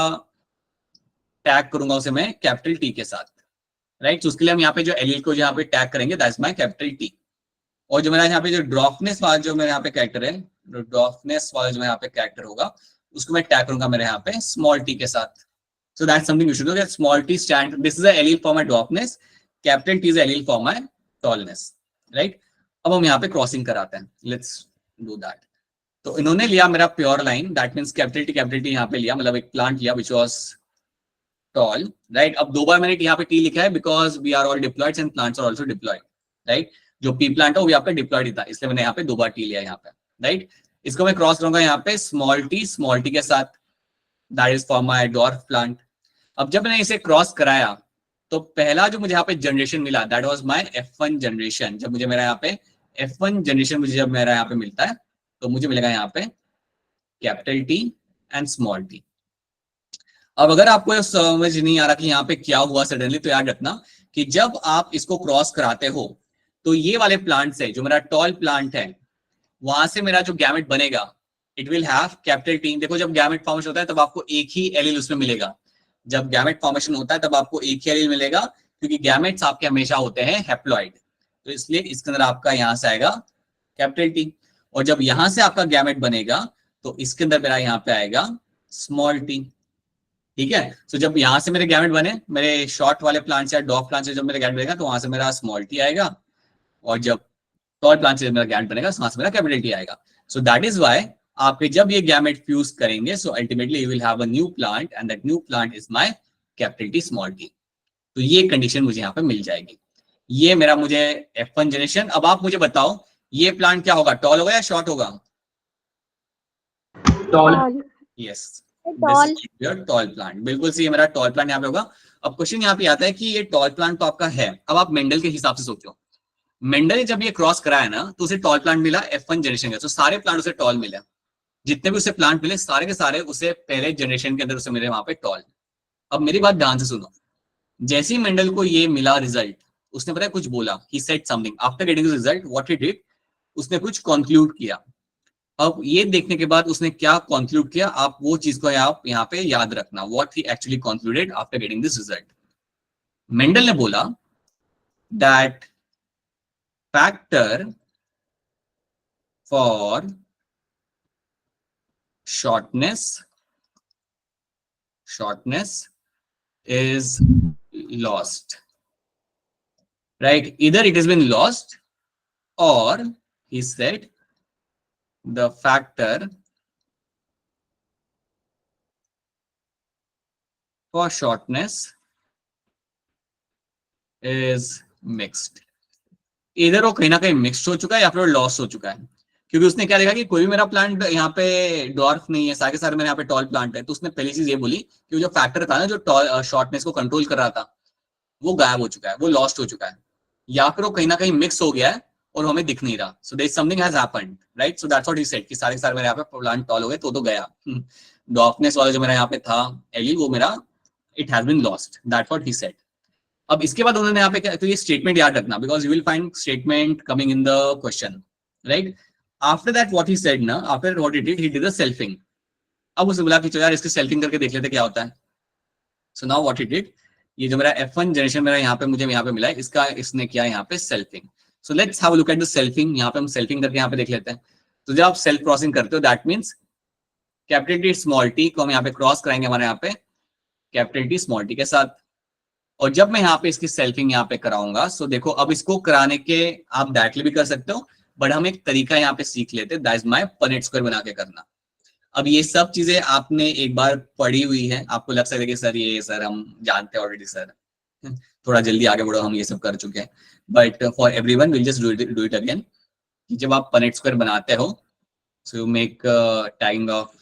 टैग करूंगा उसे मैं कैपिटल टी के साथ, राइट। तो उसके लिए हम यहाँ पे जो एलील को यहाँ पे टैग करेंगे दैट्स माय कैपिटल टी। और जो मेरा यहाँ पे जो ड्रॉफनेस वाला जो मेरे यहाँ पे कैरेक्टर है, ड्रॉफनेस वाला जो यहाँ पे कैरेक्टर होगा उसको मैं टैग करूंगा मेरे यहाँ पे स्मॉल टी के साथ। So that's something you should know, that small t stand, this is a allele for my dwarfness, capital T is a allele for my tallness, right? अब हम यहाँ पे क्रॉसिंग कराते हैं, let's do that. तो इन्होंने लिया मेरा pure line, that means capital T यहाँ पे लिया, मतलब एक प्लांट लिया which was tall, right? अब दो बार मैंने यहाँ पे टी लिखा है because we are all diploids and plants are also diploid, right? जो पी प्लांट है वो यहाँ पे डिप्लॉयड ही था, इसलिए मैंने यहाँ पे दो बार टी लिया यहाँ पे, राइट? इसको मैं क्रॉस करूंगा यहाँ पे स्मॉल टी के साथ, that is for my dwarf plant. अब जब मैंने इसे क्रॉस कराया तो पहला जो मुझे यहाँ पे जनरेशन मिला that was my F1 generation. जब मुझे मेरा यहाँ पे F1 जनरेशन मुझे जब मेरा यहाँ पे मिलता है तो मुझे मिलेगा यहाँ पे capital T and small T. अब अगर आपको समझ नहीं आ रहा कि यहाँ पे क्या हुआ सडनली, तो याद रखना कि जब आप इसको क्रॉस कराते हो तो ये वाले प्लांट से जो मेरा टॉल प्लांट है वहां से मेरा जो गैमेट बनेगा it will have capital T. देखो जब गैमेट फॉर्मेशन होता है तब आपको एक ही एलील उसमें मिलेगा, जब गैमेट फॉर्मेशन होता है तब आपको एक ही एलील मिलेगा, क्योंकि गैमेट्स आपके हमेशा होते हैं हैप्लॉइड, तो इसलिए इसके अंदर आपका यहां से आएगा कैपिटल टी। और जब यहां से आपका गैमेट बनेगा तो इसके अंदर मेरा यहाँ पे आएगा स्मॉल टी, ठीक है। तो जब यहां से मेरे गैमेट बने, मेरे शॉर्ट वाले प्लांट से या डॉग प्लांट से जब मेरा गैमेट बनेगा तो वहां से मेरा स्मॉल टी आएगा, और जब टॉल प्लांट से मेरा गैमेट बनेगा वहां से मेरा कैपिटल टी आएगा। सो दैट इज वाई आपके जब ये गैमेट फ्यूज करेंगे so ultimately you will have a new plant and that new plant is my capital T small T. तो ये कंडीशन मुझे यहाँ पे मिल जाएगी। ये मेरा मुझे F1 जनरेशन। अब आप मुझे बताओ ये प्लांट क्या होगा, टॉल होगा या शॉर्ट होगा? Tall. Yes, tall. Tall plant, बिल्कुल सही, मेरा टॉल प्लांट यहाँ पे होगा। अब क्वेश्चन यहाँ पे आता है कि ये टॉल प्लांट तो आपका है, अब आप मेंडल के हिसाब से सोचो। मेंडल ने जब ये क्रॉस कराया ना तो उसे टॉल प्लांट मिला F1 जनरेशन का, तो सारे प्लांट उसे टॉल मिले, जितने भी उसे प्लांट मिले सारे के सारे उसे पहले जनरेशन के अंदर उसे मिले वहां पे टॉल। अब मेरी बात ध्यान से सुनो, जैसे ही मेंडल को ये मिला रिजल्ट, उसने पता है कुछ बोला, he said something after getting this result, what he did, उसने कुछ कंक्लूड किया। अब ये देखने के बाद उसने क्या कंक्लूड किया, आप वो चीज को आप यहाँ पे याद रखना, what he actually concluded after getting this result. Mendel ने बोला that factor for shortness is lost, right? Either it has been lost or he said the factor for shortness is mixed। इधर वो कहीं ना कहीं मिक्स्ड हो चुका है या फिर लॉस हो चुका है, क्योंकि उसने क्या देखा कि कोई भी मेरा प्लांट यहाँ पे डॉर्फ नहीं है, सारे सारे मेरे यहाँ पे टॉल प्लांट है, तो उसने पहली चीज ये बोली कि जो फैक्टर था ना जो शॉर्टनेस को कंट्रोल कर रहा था वो गायब हो चुका है, वो लॉस्ट हो चुका है, या फिर वो कहीं ना कहीं मिक्स हो गया है और हमें दिख नहीं रहा। So there is something has happened, right? So that's what he said कि सारे सारे मेरे यहाँ पे प्लांट टॉल हो गए, तो गया डॉर्फनेस वाला जो मेरा यहाँ पे था एली, वो मेरा it has been lost, that's what he said. अब इसके बाद उन्होंने यहाँ पे क्या, तो ये स्टेटमेंट याद रखना because you will find statement coming in the question, right? After that what he said ना, after what he did the selfing. अब उसने बोला कि चलो यार इसकी सेल्फिंग करके देख लेते क्या होता है। So now what he did, ये जो मेरा F1 जनरेशन मेरा यहाँ पे मुझे यहाँ पे मिला है, इसका इसने किया यहाँ पे selfing. So let's have a look at the selfing. यहाँ पे हम सेल्फिंग करके यहाँ पे देख लेते हैं। तो जब आप सेल्फ क्रॉसिंग करते हो that means capital T small T को हम यहाँ पे क्रॉस कराएंगे हमारे यहाँ पे कैपिटल टी स्मॉल टी के साथ। और जब मैं यहाँ पे इसकी सेल्फिंग यहाँ पे कराऊंगा, सो देखो अब इसको कराने के आप डायरेक्टली भी कर सकते हो, बट हम एक तरीका यहाँ पे सीख लेते हैं, that is my Punnett square बना के करना। अब ये सब चीजें आपने एक बार पढ़ी हुई है, आपको लग सकता है कि सर ये सर हम जानते हैं ऑलरेडी, सर थोड़ा जल्दी आगे बढ़ो, हम ये सब कर चुके हैं, but for everyone will just do it again. जब आप पनेट स्क्वायर बनाते हो, so you make tagging of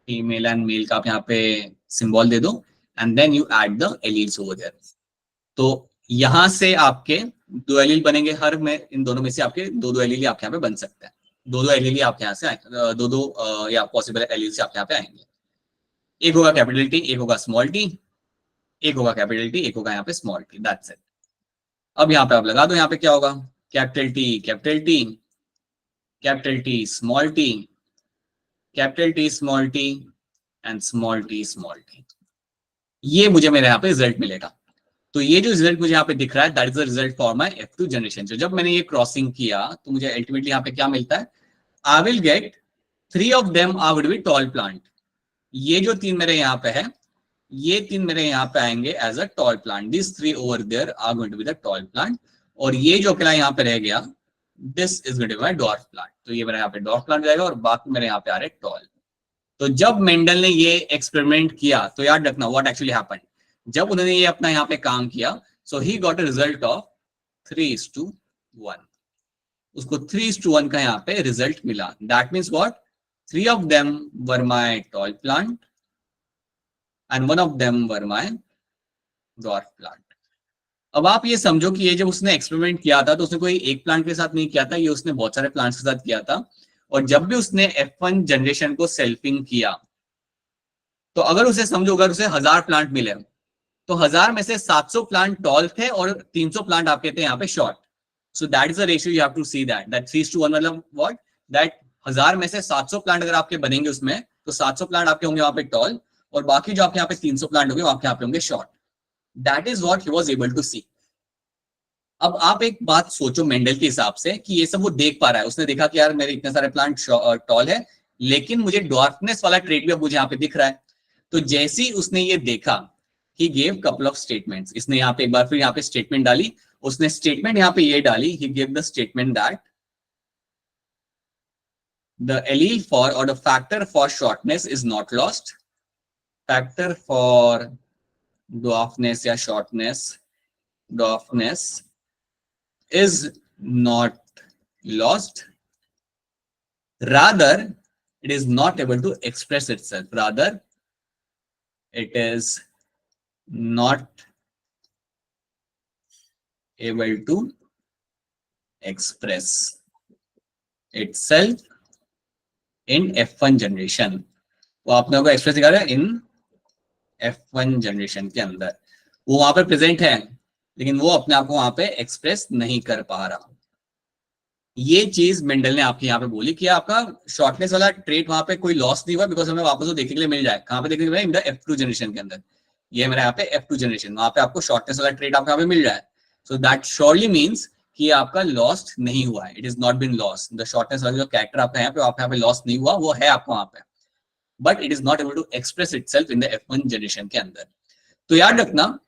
female and male का आप यहाँ पे सिंबल दे दो and then you add the alleles over there. तो यहां से आपके दो एलील बनेंगे, हर में इन दोनों में से आपके दो दो एलील आपके यहाँ पे बन सकते हैं, दो एलील आपके यहाँ से दो या पॉसिबल एलील से आपके यहाँ पे आएंगे। एक होगा कैपिटल टी, एक होगा स्मॉल टी, एक होगा कैपिटल टी, एक होगा यहाँ पे स्मॉल टी, दैट्स इट। अब यहाँ पे आप लगा दो, यहाँ पे क्या होगा, capital T capital T, capital T small t, capital T small t and small T small T. ये मुझे मेरे यहाँ पे रिजल्ट मिलेगा। तो ये जो रिजल्ट मुझे यहाँ पे दिख रहा है that is the result for my F2 generation. जब मैंने ये क्रॉसिंग किया तो मुझे अल्टीमेटली यहाँ पे क्या मिलता है, I will get 3 of them are would be tall plant. ये जो 3 मेरे यहाँ पे है, ये 3 मेरे यहाँ पे आएंगे as a tall plant. This 3 over there are going to be the tall plant, और ये जो अकेला यहाँ पे रह गया this is going to be my dwarf plant. तो ये मेरे यहाँ पे डॉर्फ प्लांट जाएगा और बाकी मेरे यहाँ पे आ रहे टॉल। तो जब मेंडल ने ये एक्सपेरिमेंट किया तो याद रखना व्हाट एक्चुअली हैपेंड। जब उन्होंने ये अपना यहाँ पे काम किया so he got a result of 3:1। उसको 3:1 का यहाँ पे रिजल्ट मिला। That means what, 3 of them were my tall plant and 1 of them were my dwarf plant. अब आप ये समझो कि ये जब उसने एक्सपेरिमेंट किया था तो उसने कोई एक प्लांट के साथ नहीं किया था, ये उसने बहुत सारे प्लांट्स के साथ किया था। और जब भी उसने F1 जनरेशन को सेल्फिंग किया तो अगर उसे समझो, अगर उसे 1000 प्लांट मिले तो 1000 में से 700 प्लांट टॉल थे और 300 प्लांट आपके थे यहाँ पे short. So that is the ratio you have to see that 3:1 मतलब व्हाट, दैट 1000 में से 700 प्लांट अगर आपके बनेंगे उसमें तो 700 प्लांट आपके होंगे वहां पे टॉल और बाकी जो आपके यहाँ पे 300 प्लांट होंगे आपके यहाँ पे होंगे short. That is what he was able to see. अब आप एक बात सोचो मेंडल के हिसाब से कि ये सब वो देख पा रहा है, उसने देखा कि यार मेरे इतने सारे प्लांट टॉल है लेकिन मुझे डॉर्फनेस वाला ट्रेट भी अब मुझे यहाँ पे दिख रहा है। तो जैसे ही उसने ये देखा he gave couple of statements। इसने यहाँ पे एक बार फिर यहाँ पे स्टेटमेंट डाली। उसने स्टेटमेंट यहाँ पे ये डाली, he gave the statement that the allele for or the factor for shortness is not lost, factor for dwarfness या shortness, dwarfness is not lost, rather it is not able to express itself, rather it is not able to express itself in F1 generation. वो आपने को express दिखा रहा है इन F1 generation के अंदर। वो वहां पे प्रेजेंट है लेकिन वो अपने आप को वहां पे एक्सप्रेस नहीं कर पा रहा। ये चीज मेंडल ने आपके यहाँ पे बोली कि आपका शॉर्टनेस वाला ट्रेट वहां पे कोई लॉस नहीं हुआ बिकॉज हमें वापस वो देखने के लिए मिल जाए। कहाँ पे देखने के लिए? इन द F2 जनरेशन के अंदर। ये मेरा यहाँ पे F2 जनरेशन, वहां पे आपको शॉर्टनेस वाला ट्रेट आपको यहाँ पे मिल रहा है। सो दैट श्योरली मीन्स कि आपका लॉस्ट नहीं हुआ है, it is not been lost. The shortness वाला जो कैरेक्टर आपका यहाँ पे आपका यहाँ पे लॉस नहीं हुआ, वो है आपको वहां पे, but it is not able to express itself in the F1 generation के अंदर। तो याद रखना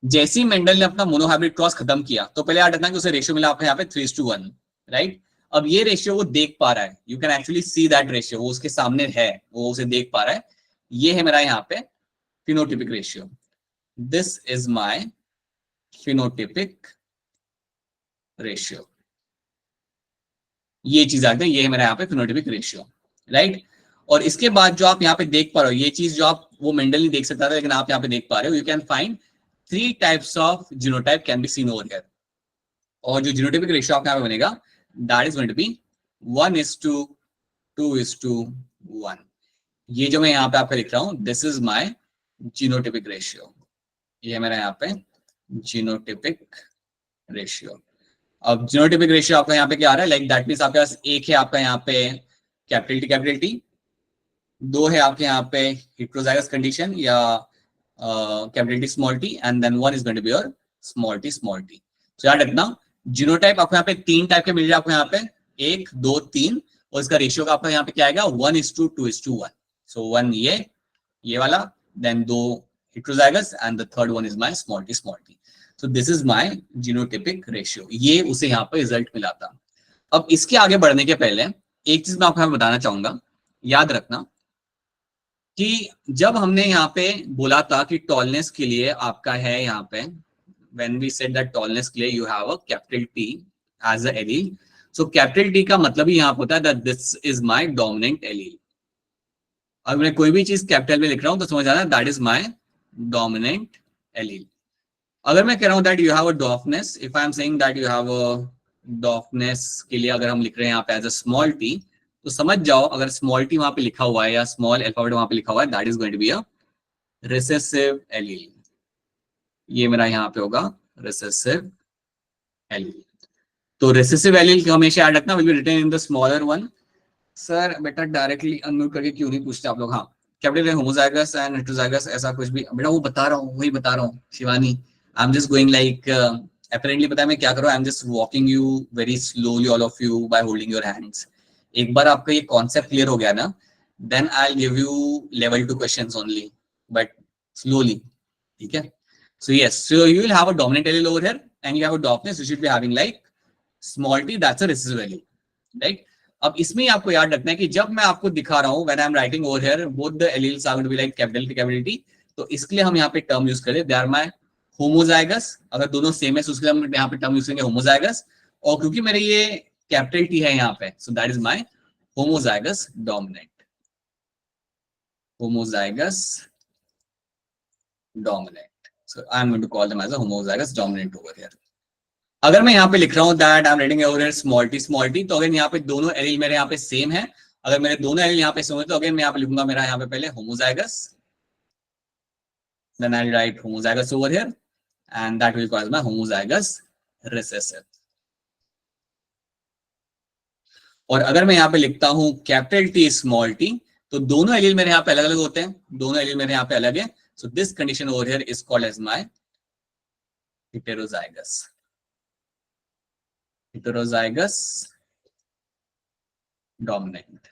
जैसे ही मेंडल ने अपना मोनोहाइब्रिड क्रॉस खत्म किया तो पहले याद रखना कि उसे रेशियो मिला आपको यहाँ पे 3:1, राइट। अब ये रेशियो वो देख पा रहा है, you can actually see that ratio, वो उसके सामने है, वो उसे देख पा रहा है। ये है मेरा यहाँ पे phenotypic ratio, this is my phenotypic ratio. ये चीज आते हैं, ये है मेरा यहाँ पे फिनोटिपिक रेशियो, राइट। और इसके बाद जो आप यहाँ पे देख पा रहे हो, ये चीज जो आप वो मेंडल नहीं देख सकता था लेकिन आप यहाँ पे देख पा रहे हो, you can find 3 types of genotype can be seen over here। और जो जीनोटाइपिक रेशियो आपका यहाँ पे बनेगा that is going to be 1:2:1। ये जो मैं यहाँ पे आपका लिख रहा हूँ this is my genotypic ratio। ये है मेरा यहाँ पे genotypic ratio। अब genotypic ratio आपका यहाँ पे क्या आ रहा है, लाइक दैट मीन्स आपके पास एक है आपका यहाँ पे कैपिटल T, 2 है आपके यहाँ पे हेटेरोजाइगस कंडीशन या capital T small t, and then 1 is going to be your small t small t। तो याद रखना जीनोटाइप आपको यहाँ पे 3 टाइप के मिल जाए आपको यहाँ पे 1 2 3, और इसका रेशियो का आपका यहाँ पे क्या आएगा 1:2:1। सो 1 ये वाला, then 2 heterozygous and the third one is my small t small t। So this is my genotypic ratio. ये उसे यहाँ पे रिजल्ट मिला था। अब इसके आगे बढ़ने के पहले एक चीज मैं आपको यहाँ बताना चाहूंगा, याद रखना कि जब हमने यहाँ पे बोला था कि टॉलनेस के लिए आपका है यहाँ पे, when we said that tallness के लिए you have a capital T as a allele, so capital T का मतलब ही यहाँ पे होता है that this is my dominant allele। अगर मैं कोई भी चीज कैपिटल में लिख रहा हूँ तो समझ आना that is my dominant allele। अगर मैं कह रहा हूँ that you have a dwarfness, if I am saying that you have a dwarfness के लिए अगर हम लिख रहे हैं यहाँ पे as a small t, तो समझ जाओ अगर स्मॉल t वहां पे लिखा हुआ है या स्मॉल अल्फाबेट वहां पे लिखा हुआ है that is going to be a recessive allele. ये मेरा यहाँ पे होगा रिसेसिव एलील। तो रिसेसिव एलील हमेशा याद रखना will be written in the smaller one. Sir बेटा डायरेक्टली अनम्यूट करके क्यों नहीं पूछते आप लोग? हाँ, कैपिटल होमोजाइगस एंड हेटेरोजाइगस ऐसा कुछ भी बेटा वो बता रहा हूँ, वही बता रहा हूँ Shivani. I am just going like apparently पता है मैं क्या कर रहा हूँ, I am just walking you very slowly all of you by holding your hands. एक बार आपका ये कॉन्सेप्ट क्लियर हो गया ना, then I give you level 2 questions only, but slowly, ठीक है। So yes, so you will have a dominant allele over here and you have a Dopness, you should be having like small t, that's a recessive allele, right? अब इसमें आपको याद रखना है कि जब मैं आपको दिखा रहा हूं when I am writing over here both the alleles are going to be like capital T, तो इसके लिए हम यहाँ पे टर्म यूज करें they are my homozygous, अगर दोनों सेम है तो उसके लिए हम यहाँ पे टर्म यूज करेंगे homozygous, और क्योंकि मेरे ये कैपिटल T है यहाँ पे, so that is my homozygous dominant, homozygous dominant. So I am going to call them as a homozygous dominant over here. अगर मैं यहाँ पे लिख रहा हूँ that I am writing over here small t, तो अगर यहाँ पे दोनों एलील मेरे यहाँ पे सेम है, अगर मेरे दोनों एलील यहाँ पे सेम है तो अगर मैं यहाँ पे लिखूंगा मेरा यहाँ पे पहले homozygous, then I'll write homozygous over here and that will cause my homozygous recessive. और अगर मैं यहाँ पे लिखता हूँ कैपिटल T स्मॉल t, तो दोनों एलील मेरे यहाँ पे अलग अलग होते हैं, दोनों एलील मेरे यहाँ पे अलग है, so this condition over here is called as my heterozygous dominant,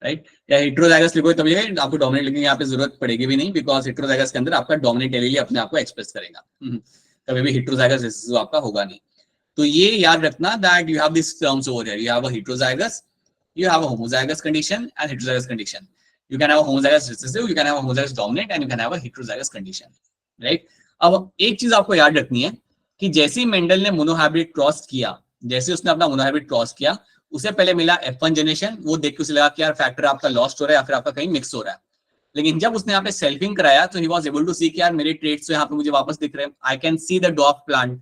right. या हेटेरोजाइगस लिखो तभी आपको डोमिनेंट लिखने की यहाँ पे जरूरत पड़ेगी भी नहीं, बिकॉज हेटेरोजाइगस के अंदर आपका डोमिनेंट एलील अपने आप को एक्सप्रेस करेगा, कभी भी हेटेरोजाइगस रिसेसिव आपका होगा नहीं। तो ये याद रखना that you have this terms over here, you have a heterozygous, you have a homozygous condition and heterozygous condition. You can have a homozygous recessive, you can have a homozygous dominant and you can have a heterozygous condition, right? अब एक चीज आपको याद रखनी है कि जैसे ही Mendel ने मोनोहाइब्रिड क्रॉस किया, जैसे उसने अपना मोनोहाइब्रिड क्रॉस किया, उसे पहले मिला F1 जनरेशन, वो देख के उसे लगा कि यार फैक्टर आपका लॉस्ट हो रहा है या फिर आपका कहीं मिक्स हो रहा है। लेकिन जब उसने यहाँ पे सेल्फिंग कराया तो ही वाज एबल टू सी कि यार मेरे ट्रेट्स तो यहाँ पे मुझे वापस दिख रहे हैं, I can see the डॉफ plant.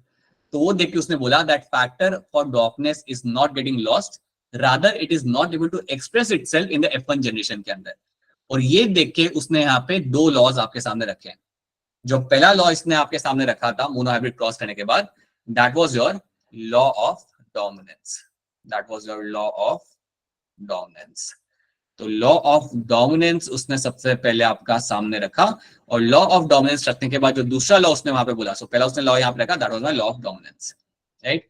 तो वो देख के उसने बोला that factor for डॉफनेस is not getting lost, rather it is not able to express itself in the F1 generation के अंदर। और ये देख के उसने यहाँ पे दो लॉज आपके सामने रखे हैं। जो पहला लॉ इसने आपके सामने रखा था मोनोहाइब्रिड क्रॉस करने के बाद, that was your law of dominance, that was your law of dominance. तो लॉ ऑफ डोमिनेंस उसने सबसे पहले आपका सामने रखा, और लॉ ऑफ डोमिनेंस रखने के बाद जो दूसरा लॉ उसने वहां पे बोला, सो पहला उसने लॉ यहाँ पे रखा, that was my law of dominance, right.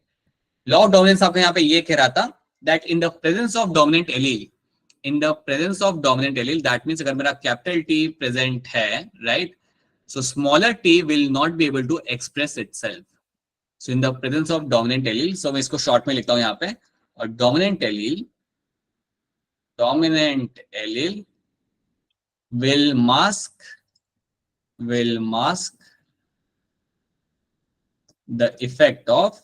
Law of dominance आपको यहाँ पे ये कह रहा था that in the presence of dominant allele, that means अगर मेरा कैपिटल T प्रेजेंट है, right, so smaller t will not be able to express itself. So in the presence of dominant allele, so मैं इसको short में लिखता हूं यहाँ पे, और dominant allele will mask the effect of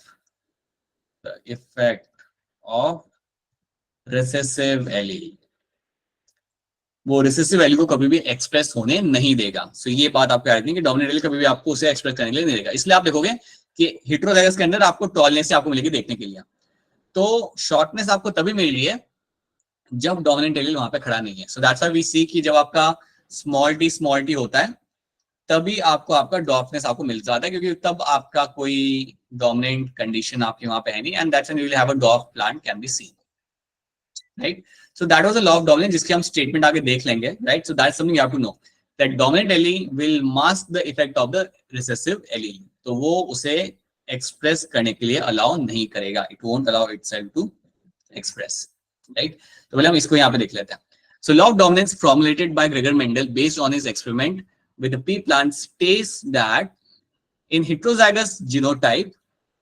recessive allele. वो रिसेसिव एलील को कभी भी एक्सप्रेस होने नहीं देगा। सो ये बात आपको याद रखनी कि डोमिनेंट एलील कभी भी आपको उसे एक्सप्रेस करने के लिए नहीं देगा। इसलिए आप देखोगे कि हेटेरोजाइगस के अंदर आपको टॉलनेस आपको मिलेगी देखने के लिए, तो शॉर्टनेस आपको तभी मिल रही है जब डोमिनेंट एलील वहां पे खड़ा नहीं है। सो दैट्स व्हाई वी सी कि जब आपका स्मॉल टी होता है तभी आपको आपका डॉफनेस आपको मिल जाता है, क्योंकि तब आपका कोई डोमिनेंट कंडीशन आपके वहां पे है नहीं, and that's when you will have a डॉफ plant can be seen, right. So that was a law of dominance जिसके हम स्टेटमेंट आगे देख लेंगे, right? So that's something you have to know that dominant allele will mask the effect of the recessive allele. तो वो उसे express करने के लिए अलाउ नहीं करेगा, it won't allow itself to express, right? तो पहले हम इसको यहाँ पे देख लेते हैं। So law of dominance formulated by Gregor Mendel based on his experiment with the pea plant states that in heterozygous genotype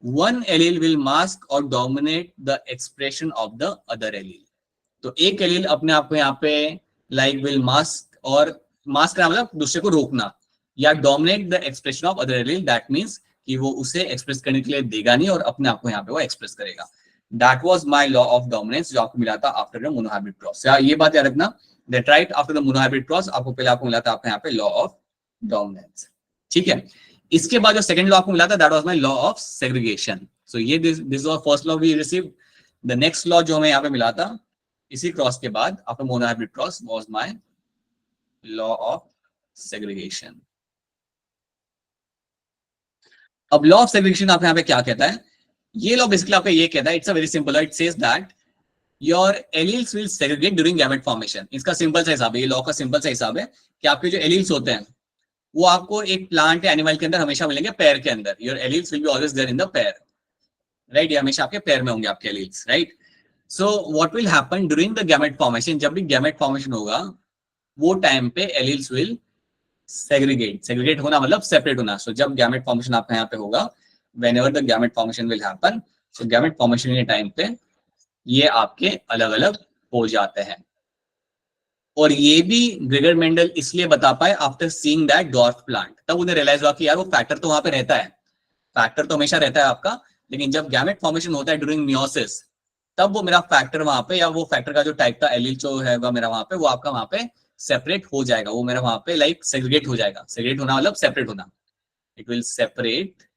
one allele will mask or dominate the expression of the other allele. तो एक allele अपने आप को यहाँ पे like will mask, और mask करना मतलब दूसरे को रोकना, या dominate the expression of other allele, that means कि वो उसे एक्सप्रेस करने के लिए देगा नहीं और अपने आप को यहाँ पे वो एक्सप्रेस करेगा। That was my law of dominance जो आपको मिला था आफ्टर द मोनोहाइब्रिड क्रॉस। ये बात याद रखना, that right after the monohybrid cross आपको पहले आपको मिला था आपको यहाँ पे लॉ ऑफ डोमिनेंस, ठीक है। इसके बाद जो सेकंड लॉ आपको मिला था that was my law of segregation. So ये this was first law we received. The next law जो हमें यहाँ पे मिला था इसी क्रॉस के बाद after monohybrid cross was my law of segregation. अब लॉ ऑफ सेग्रीगेशन आपको यहाँ पे क्या कहता है, ये लॉ बेसिकली आपको ये कहता है, it's a very simple, it says that your alleles will segregate during gamete formation. इसका सिंपल सा हिसाब है, ये लॉ का सिंपल सा हिसाब है कि आपके जो एलील्स होते हैं वो आपको एक प्लांट या एनिमल के अंदर हमेशा मिलेंगे पेयर के अंदर। Your alleles will be always there in the pair, right, ये हमेशा आपके पेयर में होंगे आपके alleles, right. So what will happen during the gamete formation, जब भी गैमेट फॉर्मेशन होगा वो टाइम पे एलील्स विल सेग्रीगेट। सेग्रीगेट होना मतलब सेपरेट होना। सो जब गैमेट फॉर्मेशन आपका यहाँ पे होगा, whenever the gamete formation will happen, so gamete formation के टाइम पे ये आपके अलग अलग हो जाते हैं। और ये भी ग्रेगर मेंडल इसलिए बता पाए after seeing that dwarf plant, तब उन्हें रियलाइज हुआ कि यार वो फैक्टर तो वहां पे रहता है, फैक्टर तो हमेशा रहता है आपका, लेकिन जब गैमेट फॉर्मेशन होता है ड्यूरिंग मियोसिस, तब वो मेरा फैक्टर वहां पे, या वो फैक्टर का जो टाइप का एलील जो है मेरा वहां पे, वो आपका वहां पे सेपरेट हो जाएगा, वो मेरा वहां पे लाइक सेग्रीगेट हो जाएगा। सेग्रीगेट होना मतलब सेपरेट होना, it will separate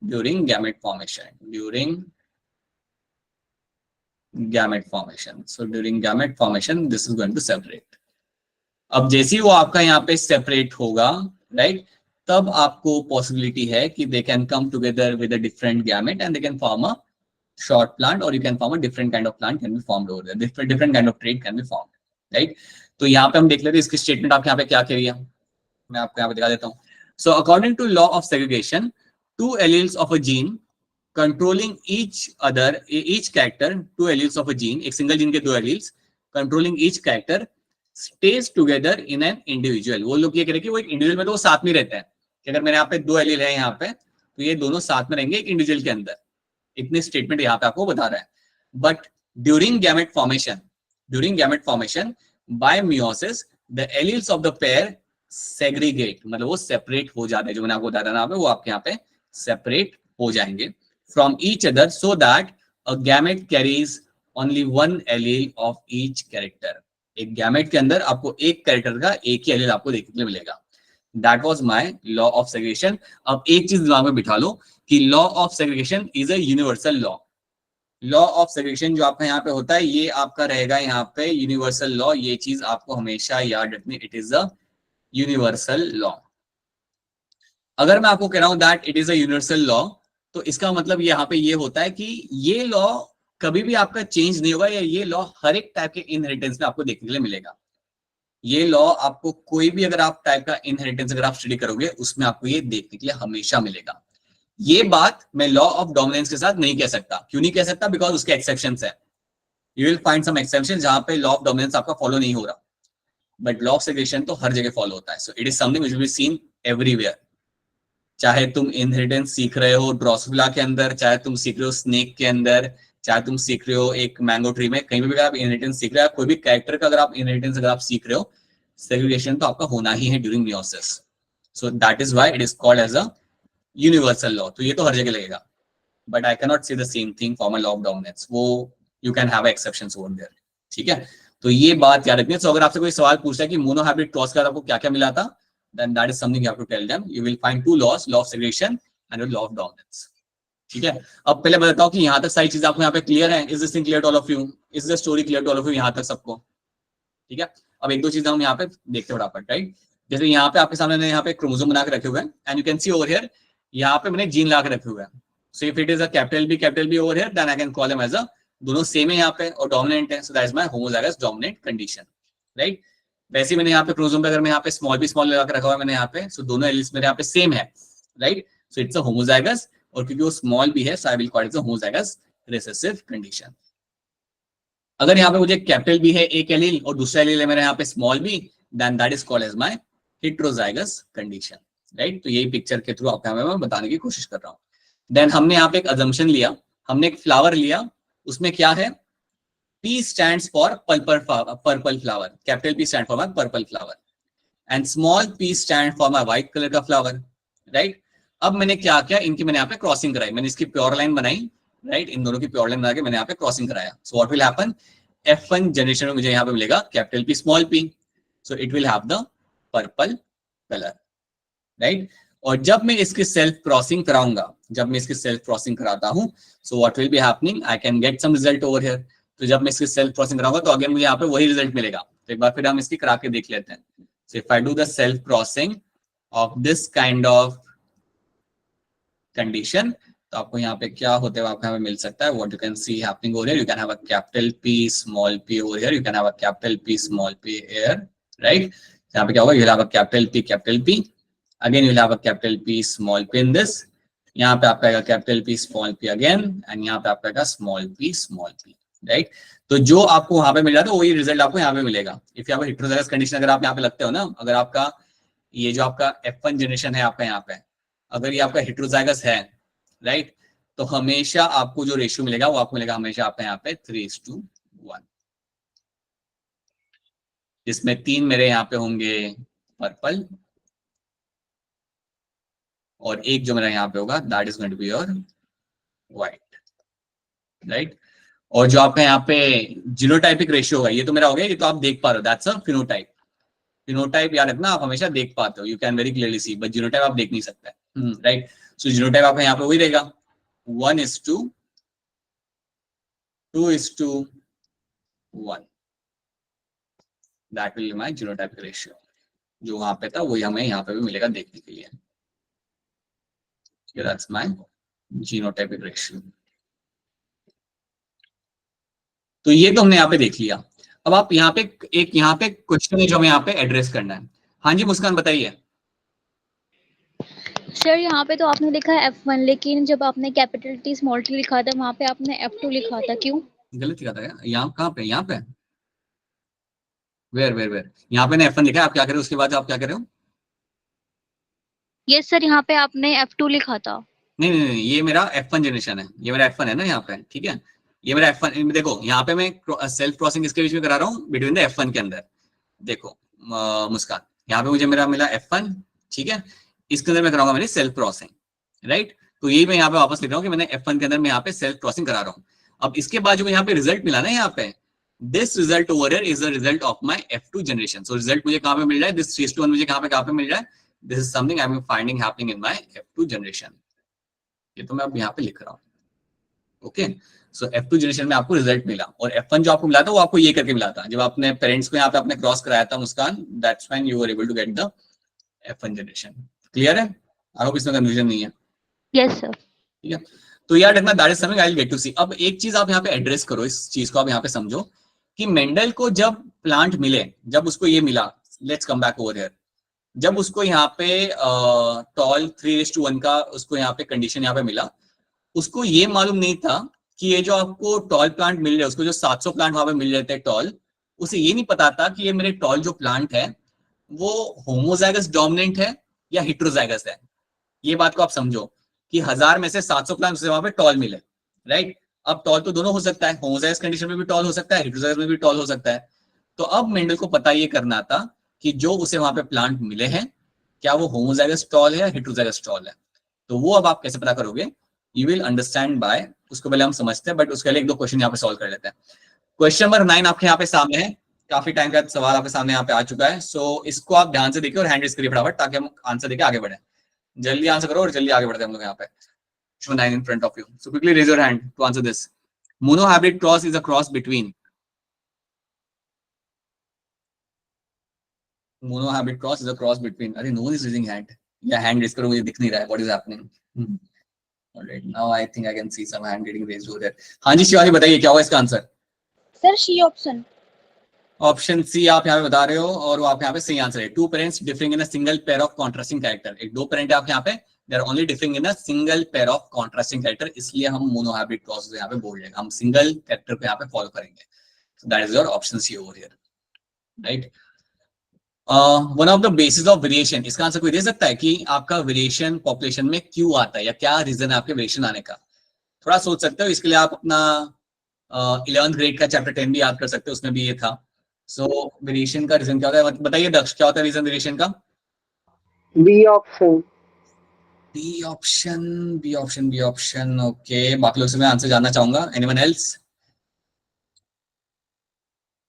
during gamete formation, during gamete formation. So during gamete formation this is going to separate. अब जैसे ही वो आपका यहाँ पे सेपरेट होगा, राइट, तब आपको पॉसिबिलिटी है कि they can come together with a different gamete and they can form a short plant, or you can form a different kind of plant can be formed over there, different kind of trait can be formed, right। तो यहाँ पे हम देख लेते हैं इसकी statement आपके यहाँ पे क्या कह रही है, मैं आपको यहाँ पे दिखा देता हूँ। So according to law of segregation, two alleles of a gene controlling each other, each character, two alleles of a gene, एक सिंगल जीन के दो alleles controlling each character stays together in an individual। वो लोग ये कह रहे हैं कि वो एक इंडिविजुअल में तो वो साथ में रहते हैं, कि अगर मेरे यहाँ पे दो एलील है यहाँ पे, तो ये दोनों साथ में रहेंगे एक इंडिविजुअल के अंदर। इतने स्टेटमेंट यहाँ पे आपको बता रहा है। But during gamete formation by meiosis the alleles of the pair segregate, मतलब वो सेपरेट हो जाते हैं, जो मैंने आपको बताया ना, वो आपके यहाँ पे सेपरेट हो जाएंगे from each other, so that a gamete carries only one allele of each character. एक गैमेट के अंदर आपको एक कैरेक्टर का एक ही एलील आपको देखने को मिलेगा। That was my law of segregation. अब एक चीज दिमाग में बिठा लो कि law of segregation is a universal law. Law of segregation जो आपका यहाँ पे होता है, ये आपका रहेगा यहाँ पे यूनिवर्सल लॉ। ये चीज आपको हमेशा याद रखनी, it is a universal law. अगर मैं आपको कह रहा हूं that it is a universal law, तो इसका मतलब यहाँ पे ये होता है कि ये लॉ कभी भी आपका चेंज नहीं होगा, या ये लॉ हर एक टाइप के इनहेरिटेंस में आपको देखने के लिए मिलेगा। ये लॉ आपको कोई भी अगर आप टाइप का इनहेरिटेंस अगर आप स्टडी करोगे, उसमें आपको ये देखने के लिए हमेशा मिलेगा। ये बात मैं लॉ ऑफ डोमिनेंस के साथ नहीं कह सकता। क्यों नहीं कह सकता? बिकॉज उसके एक्सेप्शंस है। You will find some exception जहां पे लॉ ऑफ डोमिनेंस आपका फॉलो नहीं हो रहा, बट लॉ ऑफ सेग्रीगेशन तो हर जगह फॉलो होता है। So it is something which will be seen everywhere. चाहे तुम इनहेरिटेंस सीख रहे हो ड्रोसोफिला के अंदर, चाहे तुम सीख रहे हो स्नेक के अंदर, चाहे तुम सीख रहे हो एक मैंगो ट्री में, कहीं भी अगर आप इनहेरिटेंस सीख रहे हो, कोई भी कैरेक्टर का अगर आप इनहेरिटेंस अगर आप सीख रहे हो, सेग्रीगेशन तो आपका होना ही है during meiosis. So that is why it is called as a universal law. तो ये तो हर जगह लगेगा, but I can not say the same thing for my law of dominance. वो you can have exceptions over there, ठीक है। तो ये बात याद रखनी है। सो अगर आपसे कोई सवाल पूछता है कि मोनोहाइब्रिड क्रॉस के बाद आपको क्या क्या मिला था, then that is something you have to tell them. You will find two laws, law of segregation and the law of dominance. ठीक है। अब पहले बताओ कि यहाँ तक सारी चीजें आपको यहाँ पे क्लियर है? Is this thing clear to all of you? Is the story clear to all of you यहाँ तक सबको? ठीक है। अब एक दो चीजें हम यहाँ पे देखते हैं फटाफट, राइट। जैसे यहाँ पे आपके सामने यहाँ पे क्रोमोसोम बना के रखे हुए हैं, and you can see over here, यहाँ पे मैंने जीन ला के रखे हुए हैं। So if it is a capital B over here, then I can call him as a, दोनों सेम है यहाँ पे और डोमिनेंट है, so that is my homozygous dominant condition, right. वैसे मैंने यहाँ पे क्रोमोसोम पे अगर मैं यहाँ पे स्मॉल लगा के रखा हुआ है मैंने यहाँ पे, सो दोनों एलील्स मेरे यहाँ पे सेम है, right. So it's a homozygous, और क्योंकि वो स्मॉल भी है, so I will call it a homozygous recessive condition. अगर यहाँ पे मुझे कैपिटल बी है एक एलील और दूसरा एलील है मेरे यहाँ पे small b, then that is called as my heterozygous condition, right. तो यही पिक्चर के थ्रू आपको मैं बताने की कोशिश कर रहा हूँ। देन हमने यहाँ पे एक अजम्पशन लिया, हमने एक फ्लावर लिया, उसमें क्या है, P stands for purple flower. Capital P stands for my purple flower, and small p stands for my white color का flower, right? अब मैंने क्या किया, इनकी मैंने यहाँ पे क्रॉसिंग कराई, मैंने इसकी प्योर लाइन बनाई, राइट। इन दोनों की प्योर लाइन बना के मैंने यहाँ पे क्रॉसिंग कराया। सो what will happen, F1 generation में मुझे यहाँ पे मिलेगा capital P small p, so it will have the purple colour, right. और जब मैं इसकी सेल्फ क्रॉसिंग कराऊंगा, जब मैं इसकी सेल्फ क्रॉसिंग कराता हूँ, so what will be happening, I can get some result over here. तो जब मैं इसकी सेल्फ क्रॉसिंग कराऊंगा तो अगेन मुझे यहाँ पे वही रिजल्ट मिलेगा। तो एक बार फिर हम इसकी करा के देख लेते हैं। So if I do the self crossing of this kind of condition, तो आपको यहाँ पे क्या होते हुए आपको यहाँ पे मिल सकता है, what you can C happening over here, you can have a capital P small p over here, you can have a capital P small p here, right. यहाँ पे क्या होगा, you will have a capital P, again you will have a capital P small p in this, यहाँ पे आपका आएगा capital P small p again, and यहाँ पे आपका आएगा स्मॉल p, राइट। तो जो आपको वहां पे मिल रहा था वही रिजल्ट आपको यहाँ पे मिलेगा। If you have a heterozygous condition, अगर आप यहाँ पे लगते हो ना, अगर आपका ये जो आपका F1 जनरेशन है आपका यहाँ पे, अगर ये आपका हेटेरोजाइगस है, राइट, तो हमेशा आपको जो रेशियो मिलेगा वो आपको मिलेगा हमेशा आपका यहाँ पे 3:1, जिसमें 3 मेरे यहाँ पे होंगे पर्पल और एक जो मेरा यहाँ पे होगा that is going to be your white, right. और जो आपका यहाँ पे जीनोटाइपिक रेशियो होगा, ये तो मेरा हो गया, ये तो आप देख पा रहे हो, दैट्स अ फिनोटाइप। फिनोटाइप याद रखना, आप हमेशा देख पाते हो, you can very clearly see, but genotype आप देख नहीं सकते, राइट। सो जीनोटाइप आपका यहाँ पे वही रहेगा 1:2, 2:1, that will be my genotypic ratio. जो वहां पे था वही हमें यहाँ पे भी मिलेगा देखने के लिए, दैट्स माय जीनोटाइपिक रेशियो। तो ये तो हमने यहाँ पे देख लिया। अब आप यहाँ पे एक यहाँ पे क्वेश्चन है जो हमें यहाँ पे एड्रेस करना है। हाँ जी मुस्कान बताइए। सर यहाँ पे तो आपने लिखा है F1, लेकिन जब आपने कैपिटल T स्मॉल t लिखा था वहाँ पे आपने F2 लिखा था, क्यों? गलत लिखा था क्या? यहाँ कहाँ पे? यहाँ पे वेयर यहाँ पे ना F1 लिखा है, आप क्या कर रहे हो उसके बाद आप क्या कर रहे हो? यस सर, यहाँ पे आपने F2 लिखा था। नहीं, ये मेरा F1 जनरेशन है, ये मेरा F1 है ना यहाँ पे, ठीक है। ये मेरा F1, देखो यहाँ पे मैं सेल्फ क्रॉसिंग किसके बीच में करा रहा हूँ, बिटवीन द F1 के अंदर। देखो मुस्कान, यहाँ पे मुझे मेरा मिला F1, ठीक है, इसके अंदर मैं कराऊंगा मेरी सेल्फ क्रॉसिंग, राइट। तो यही मैं यहाँ पे वापस लिख रहा हूँ कि मैंने F1 के अंदर मैं यहाँ पे सेल्फ क्रॉसिंग करा रहा हूँ। अब इसके बाद जो यहाँ पे रिजल्ट मिला ना, यहाँ पे this result over here is the result of my F2 generation. So result मुझे कहाँ पे मिल रहा है, दिस 3:1 मुझे कहाँ पे मिल रहा है, this is something I am finding happening in my F2 generation. ये तो मैं अब यहाँ पे लिख रहा हूँ, ओके। सो F2 जनरेशन में आपको रिजल्ट मिला, और F1 जो आपको मिला था वो आपको ये करके मिला था, जब आपने पेरेंट्स को यहाँ पे आपने क्रॉस कराया था Muskan, that's when you were able to get the F1 generation. Clear है? आई होप इसमें कंफ्यूजन नहीं है। Yes sir. ठीक है, तो याद रखना that is something I will get to see. अब एक चीज आप यहाँ पे एड्रेस करो, इस चीज को आप यहाँ पे समझो कि मेंडल को जब प्लांट मिले, जब उसको ये मिला, let's come back over here, जब उसको यहाँ पे टॉल 3:1 का उसको यहाँ पे कंडीशन यहाँ पे मिला, उसको ये मालूम नहीं था कि ये जो आपको टॉल प्लांट मिल रहे हैं, उसको जो 700 प्लांट वहां पे मिल रहे थे टॉल, उसे ये नहीं पता था कि ये मेरे टॉल जो प्लांट है वो होमोजाइगस डोमिनेंट है या हेटेरोजाइगस है। ये बात को आप समझो कि 1000 में से 700 प्लांट उसे वहां पे टॉल मिले, राइट। अब टॉल तो दोनों हो सकता है, होमोजाइगस कंडीशन में भी टॉल हो सकता है, हेटेरोजाइगस में भी टॉल हो सकता है। तो अब मेंडल को पता ये करना था कि जो उसे वहां पे प्लांट मिले हैं क्या वो होमोजाइगस टॉल है या हेटेरोजाइगस टॉल है। तो वो अब आप कैसे पता करोगे, यू विल अंडरस्टैंड बाय, उसको पहले हम समझते हैं, बट उसके लिए एक दो क्वेश्चन यहाँ पे सॉल्व कर लेते हैं। क्वेश्चन नंबर 9 आपके यहाँ पे सामने है, काफी टाइम का सवाल आपके सामने यहाँ पे आ चुका है। सो इसको आप ध्यान से देखिए और हैंड रेज करिए फटाफट, ताकि हम आंसर देके आगे बढ़े। जल्दी आंसर करो और जल्दी आगे बढ़ते हैं हम लोग यहाँ पे। Question 9 in front of you. So quickly raise your hand to answer this. Monohybrid cross is a cross between. Monohybrid cross is a cross between. अरे no one is raising hand. या hand raise करो, मुझे दिख नहीं रहा है. What is happening? Alright, now I think I can see some hand getting raised over there. हाँ जी शिवानी बताइए क्या होगा इसका answer? Sir C option. Option C आप यहाँ पे बता रहे हो, और वो आप यहाँ पे सही आंसर है। Two parents differing in a single pair of contrasting character. एक दो पेरेंट है आप यहाँ पे, they are only differing in a single pair of contrasting character, इसलिए हम मोनोहाइब्रिड क्रॉस यहाँ पे बोल देंगे, हम सिंगल कैरेक्टर को यहाँ पे फॉलो करेंगे। So that is your option C over here, right. One of the basis of variation, इसका आंसर कोई दे सकता है कि आपका वेरिएशन पॉपुलेशन में क्यों आता है, या क्या रीजन है आपके वेरिएशन आने का? थोड़ा सोच सकते हो, इसके लिए आप अपना 11th ग्रेड का चैप्टर 10 भी याद कर सकते हो, उसमें भी ये था। सो वेरिएशन का रीजन क्या होता है, बताइए दक्ष, क्या होता है रीजन वेरिएशन का? B option. B option, okay. बाकी लोग से मैं आंसर जानना चाहूंगा। Anyone else?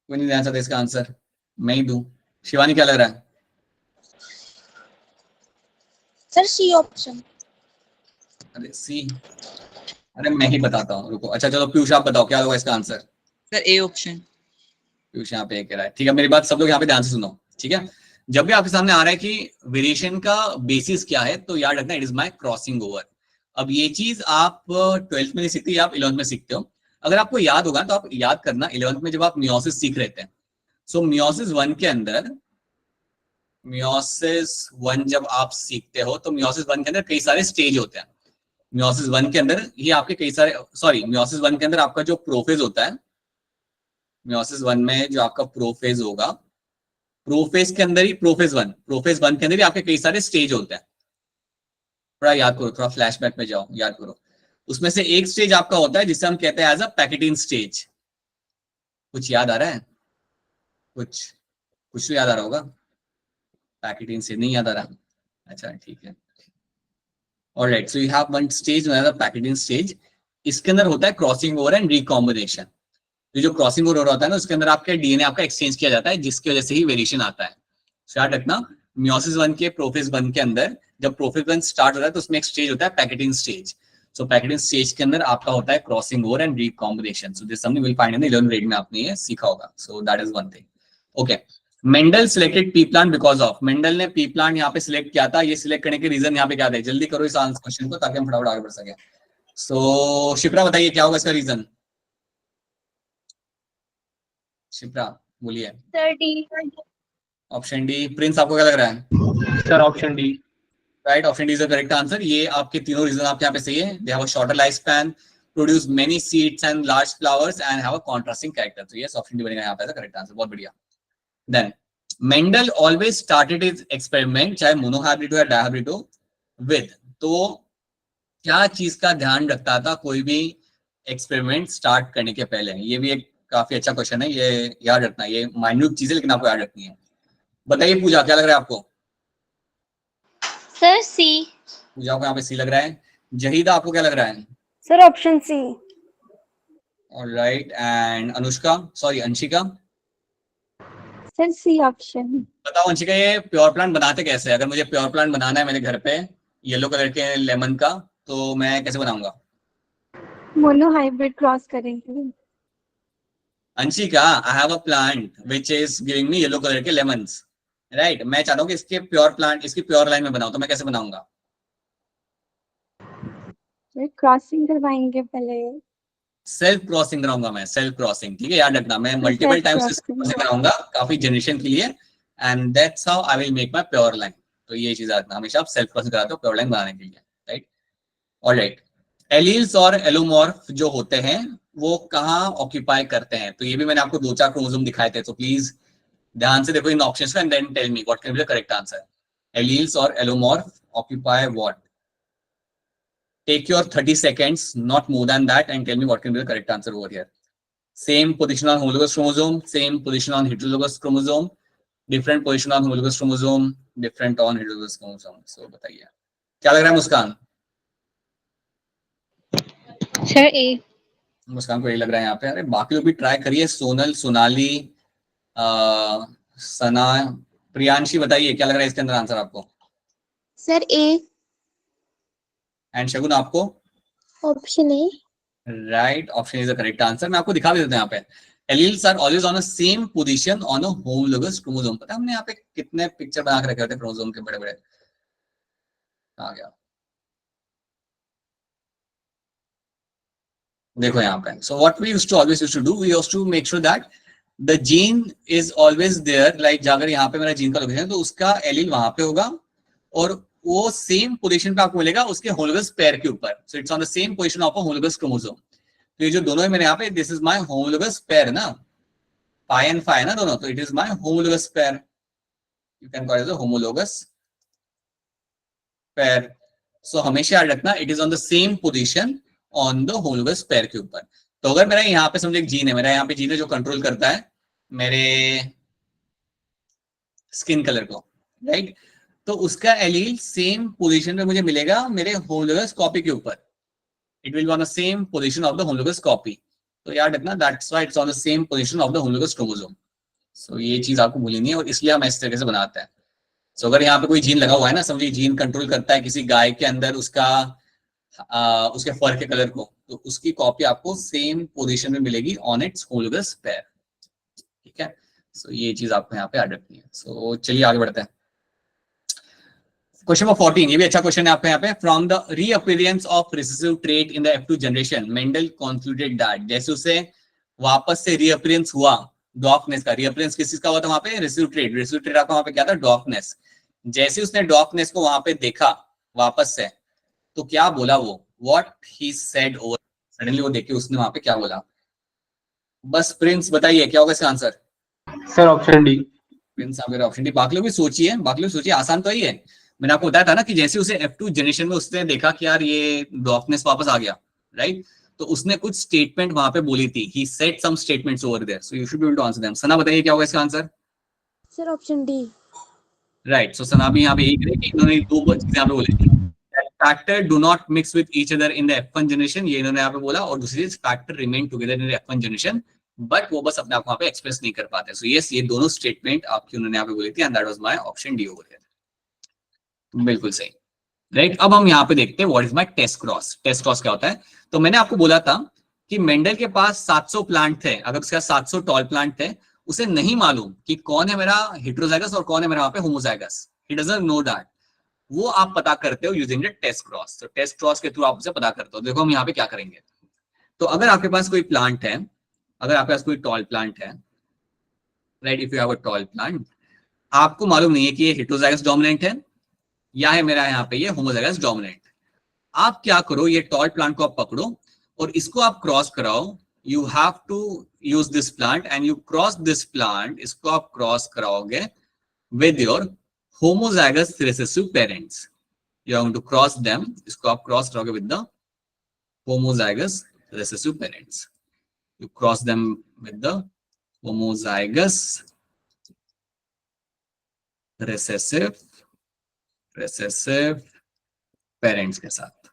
कोई नहीं जानता इसका आंसर, मैं ही दूं। शिवानी क्या लग रहा है? Sir C option. अरे सी, अरे मैं ही बताता हूँ, रुको। अच्छा चलो पीयूष आप बताओ क्या होगा इसका answer? Sir A option. Piyush यहाँ पे कह रहा है, ठीक है। मेरी बात सब लोग यहाँ पे ध्यान से सुनो, ठीक है। जब भी आपके सामने आ रहा है कि वेरिएशन का बेसिस क्या है, तो याद रखना it is my crossing over. अब ये चीज आप 12th में नहीं सीखते, आप 11th में सीखते हो। अगर आपको याद होगा तो आप याद करना 11th में जब आप मियोसिस सीख रहे थे, सो मियोसिस 1 के अंदर, मियोसिस 1 जब आप सीखते हो तो मियोसिस 1 के अंदर कई सारे स्टेज होते हैं। मियोसिस 1 के अंदर ये आपके कई सारे, सॉरी, मियोसिस 1 के अंदर आपका जो प्रोफेज होता है, मियोसिस 1 में जो आपका प्रोफेज होगा, प्रोफेज के अंदर ही प्रोफेज 1 के अंदर ही आपके कई सारे स्टेज होते हैं। थोड़ा याद करो, थोड़ा फ्लैशबैक में जाओ, याद करो। उसमें से एक स्टेज आपका होता है जिसे हम कहते हैं एज अ पैकेटिन स्टेज। कुछ याद आ रहा है? कुछ तो याद आ रहा होगा। पैकेटिन स्टेज नहीं याद आ रहा? अच्छा ठीक है। Alright, so you have one stage known as a pachytene stage. इसके अंदर होता है क्रॉसिंग ओवर एंड रिकॉम्बिनेशन। जो क्रॉसिंग ओवर होता है ना, उसके अंदर आपका डीएनए आपका एक्सचेंज किया जाता है, जिसकी वजह से ही वेरिएशन आता है। सो याद रखना, मियोसिस 1 के प्रोफेज 1 के अंदर जब प्रोफेज 1 स्टार्ट होता है तो उसमें एक स्टेज होता है पैकेटिन स्टेज। सो पैकेटिन स्टेज के अंदर आपका होता है crossing over and recombination. So this something will find in the 11th grade में आपने ये सीखा होगा। सो that is one thing. Okay, Mendel selected P plant because of, Mendel ने पी प्लांट यहाँ पे सिलेक्ट किया था। ये सिलेक्ट करने के रीजन यहाँ पे क्या थे? जल्दी करो इस आंसर क्वेश्चन को ताकि हम फटाफट आगे बढ़ सके। सो शिप्रा बताइए क्या होगा इसका रीजन? शिप्रा बोलिए। Sir D. Option D. Prince आपको क्या लग रहा है? Sir option D. Right, option D is the correct answer. ये आपके तीनों रीजन आपके यहाँ पे सही है। They have a shorter life span, produce many seeds and large flowers and have a contrasting character. तो यस, ऑप्शन डी बनेगा यहाँ पे करेक्ट आंसर। बहुत बढ़िया। Then Mendel always started his experiment, चाहे मोनोहाइब्रिड हो या डायहाइब्रिड हो, विद, तो क्या चीज का ध्यान रखता था कोई भी एक्सपेरिमेंट स्टार्ट करने के पहले? ये भी एक काफी अच्छा क्वेश्चन है, ये याद रखना। ये माइन्यूट चीज है लेकिन आपको याद रखनी है। बताइए पूजा, क्या लग रहा है आपको? सर सी। पूजा को यहाँ पे सी लग रहा है। जहीदा आपको क्या लग रहा है? Sir option C. Alright, and Anushka, sorry Anshika? Sir C option. बताओ अंशिका, ये प्योर प्लांट बनाते कैसे? अगर मुझे प्योर प्लांट बनाना है मेरे घर पे येलो कलर के लेमन का, तो मैं कैसे बनाऊंगा? मोनो हाइब्रिड क्रॉस करेंगे। Anshika, I have a plant which is giving me yellow colour के लेमन्स, राइट। मैं चाहता हूँ कि इसके प्योर प्लांट, इसकी प्योर लाइन में बनाऊं, तो मैं कैसे बनाऊंगा? क्रॉसिंग करवाएंगे पहले। सेल्फ क्रॉसिंग कराऊंगा मैं, सेल्फ क्रॉसिंग, ठीक है, याद रखना। मैं मल्टीपल टाइम्स क्रॉसिंग कराऊंगा काफी जनरेशन के लिए, and that's how I will make my pure line. तो ये चीज याद रखना, हमेशा आप सेल्फ क्रॉसिंग कराते हो प्योर लाइन बनाने के लिए, राइट। ऑलराइट, एलील्स और एलोमॉर्फ जो होते हैं वो कहाँ ऑक्यूपाई करते हैं? तो ये भी मैंने आपको 2-4 क्रोमोसोम दिखाए थे, तो प्लीज ध्यान से देखो इन ऑप्शंस को and then tell me what can be the correct answer. Alleles और allomorph occupy what? Take your 30 seconds, not more than that, and tell me what can be the correct answer over here. Same position on homologous chromosome, same position on heterologous chromosome, different position on homologous chromosome, different on heterologous chromosome. So बताइए क्या लग रहा है मुस्कान? Sir ए। मुस्कान को ये लग रहा है यहाँ पे। अरे बाकी लोग भी ट्राई करिए, सोनल, सोनाली, सना, प्रियांशी, बताइए क्या लग रहा है इसके अंदर आंसर आपको? Sir A. एंड शगुन आपको? Option A. Right, option is the correct answer. मैं आपको दिखा भी देता हूं यहाँ पे। Alleles are always on a same position on a homologous chromosome. पता है हमने यहाँ पे कितने पिक्चर बना के रखे होते हैं क्रोमोसोम के बड़े बड़े? आ गया, देखो यहाँ पे। So what we used to always used to do, we used to make sure that the gene is always there. Like अगर यहाँ पे मेरा जीन का लोकेशन है तो उसका एलील वहां पे होगा और वो सेम पोजीशन पे आपको मिलेगा उसके होमोलोगस पेयर के ऊपर। So it's on the same position of a homologous chromosome. तो ये जो दोनों है मेरे यहाँ पे, this is my homologous pair ना, पाई एंड फाई ना दोनों, तो it is my homologous pair. You can call it the homologous pair. So हमेशा याद रखना it is on the same position on the homologous pair के ऊपर। तो अगर मेरा यहाँ पे समझो एक जीन है, मेरा यहाँ पे जीन है जो कंट्रोल करता है मेरे स्किन कलर को, राइट, तो उसका एलील सेम पोजीशन पे मुझे मिलेगा मेरे होमोलोगस कॉपी के ऊपर। It will be on the same position of the homologous copy. तो याद रखना, that's why it's on the same position of the homologous chromosome. So ये चीज आपको भूलनी नहीं है और इसलिए हम इस तरीके से बनाते हैं। So अगर यहाँ पे कोई जीन लगा हुआ है ना, समझिए जीन कंट्रोल करता है किसी गाय के अंदर उसका उसके फर के कलर को, तो उसकी कॉपी आपको सेम पोजीशन में मिलेगी ऑन इट्स होमोलोगस पेयर, ठीक है। सो ये चीज आपको यहाँ पे याद रखनी है। सो चलिए आगे बढ़ते हैं। क्वेश्चन नंबर 14, ये भी अच्छा क्वेश्चन है आपका यहाँ पे. From the reappearance of recessive trait in the F2 generation Mendel concluded that, जैसे उसे वापस से रीअपीयरेंस हुआ डॉर्कनेस का, रीअपीयरेंस किस चीज का हुआ था वहां पे, रिसेसिव ट्रेट आपका वहां पे क्या था, डॉर्कनेस. जैसे उसने डॉर्कनेस को वहां पे देखा वापस से, तो क्या बोला वो, what he said over, suddenly वो देख के उसने वहां पे क्या बोला. बस प्रिंस बताइए क्या होगा इसका answer. Sir option D. Prince आप ऑप्शन डी. बाकी लोग भी सोचिए, बाकी लोग सोचिए, आसान तो ही है. मैंने आपको बताया था ना कि जैसे उसे F2 जनरेशन में उसने देखा कि यार ये डॉर्कनेस वापस आ गया, राइट, तो उसने कुछ स्टेटमेंट वहां पे बोली थी. He said some statements over there, so you should be able to answer them. Sana बताइए क्या होगा इसका answer. Sir option D. Right, so Sana भी यहाँ पे एक इन्होंने दो चीजें यहाँ पे बोली थी. Factor do not mix with each other in the F1 generation, ये इन्होंने यहाँ पे बोला. और दूसरी चीज, factor remain together in the F1 generation, but वो बस अपने आप वहां पे एक्सप्रेस नहीं कर पाते. सो यस, ये दोनों स्टेटमेंट आपकी उन्होंने यहाँ पे बोली थी, and that was my option D over here. बिल्कुल सही, राइट. अब हम यहाँ पे देखते हैं what is my test cross. Test cross क्या होता है. तो मैंने आपको बोला था कि मेंडल के पास 700 प्लांट थे. अगर उसके पास 700 टॉल प्लांट थे, उसे नहीं मालूम कि कौन है मेरा हेटेरोजाइगस और कौन है मेरा वहां पे homozygous. He doesn't know that. वो आप पता करते हो यूजिंग द टेस्ट क्रॉस. तो टेस्ट क्रॉस के थ्रू आप उसे पता करते हो. देखो हम यहाँ पे क्या करेंगे. तो अगर आपके पास कोई प्लांट है, अगर आपके पास कोई टॉल प्लांट है, right, if you have a tall plant, आपको मालूम नहीं है कि ये हेटेरोजाइगस डोमिनेंट है या है मेरा यहाँ पे ये होमोजाइगस डोमिनेंट. आप क्या करो, ये टॉल प्लांट को आप पकड़ो और इसको आप क्रॉस कराओ. You have to use this plant and you cross this plant. इसको आप क्रॉस कराओगे with your homozygous recessive parents. You are going to cross them. इसको आप क्रॉस करोगे with the homozygous recessive parents. You cross them with the homozygous recessive parents के साथ.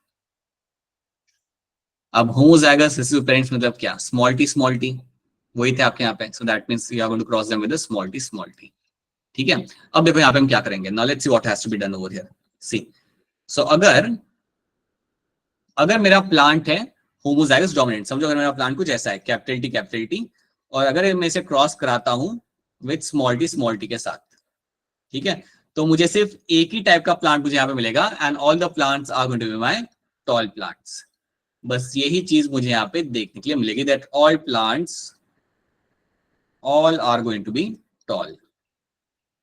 अब homozygous recessive parents मतलब क्या, small t वही थे आपके यहाँ पे. So that means you are going to cross them with the small t. ठीक है. अब देखो यहाँ पे हम क्या करेंगे. Now let's see what has to be done over here. See, so अगर मेरा प्लांट है होमोजाइगस डोमिनेंट, समझो अगर मेरा प्लांट कुछ ऐसा है, कैपिटल टी, और अगर मैं इसे क्रॉस कराता हूं विद स्मॉल टी के साथ, ठीक है, तो मुझे सिर्फ एक ही टाइप का प्लांट मुझे यहाँ पे मिलेगा, and all the plants are going to be my tall plants. बस यही चीज मुझे यहाँ पे देखने के लिए मिलेगी, that all plants all are going to be tall.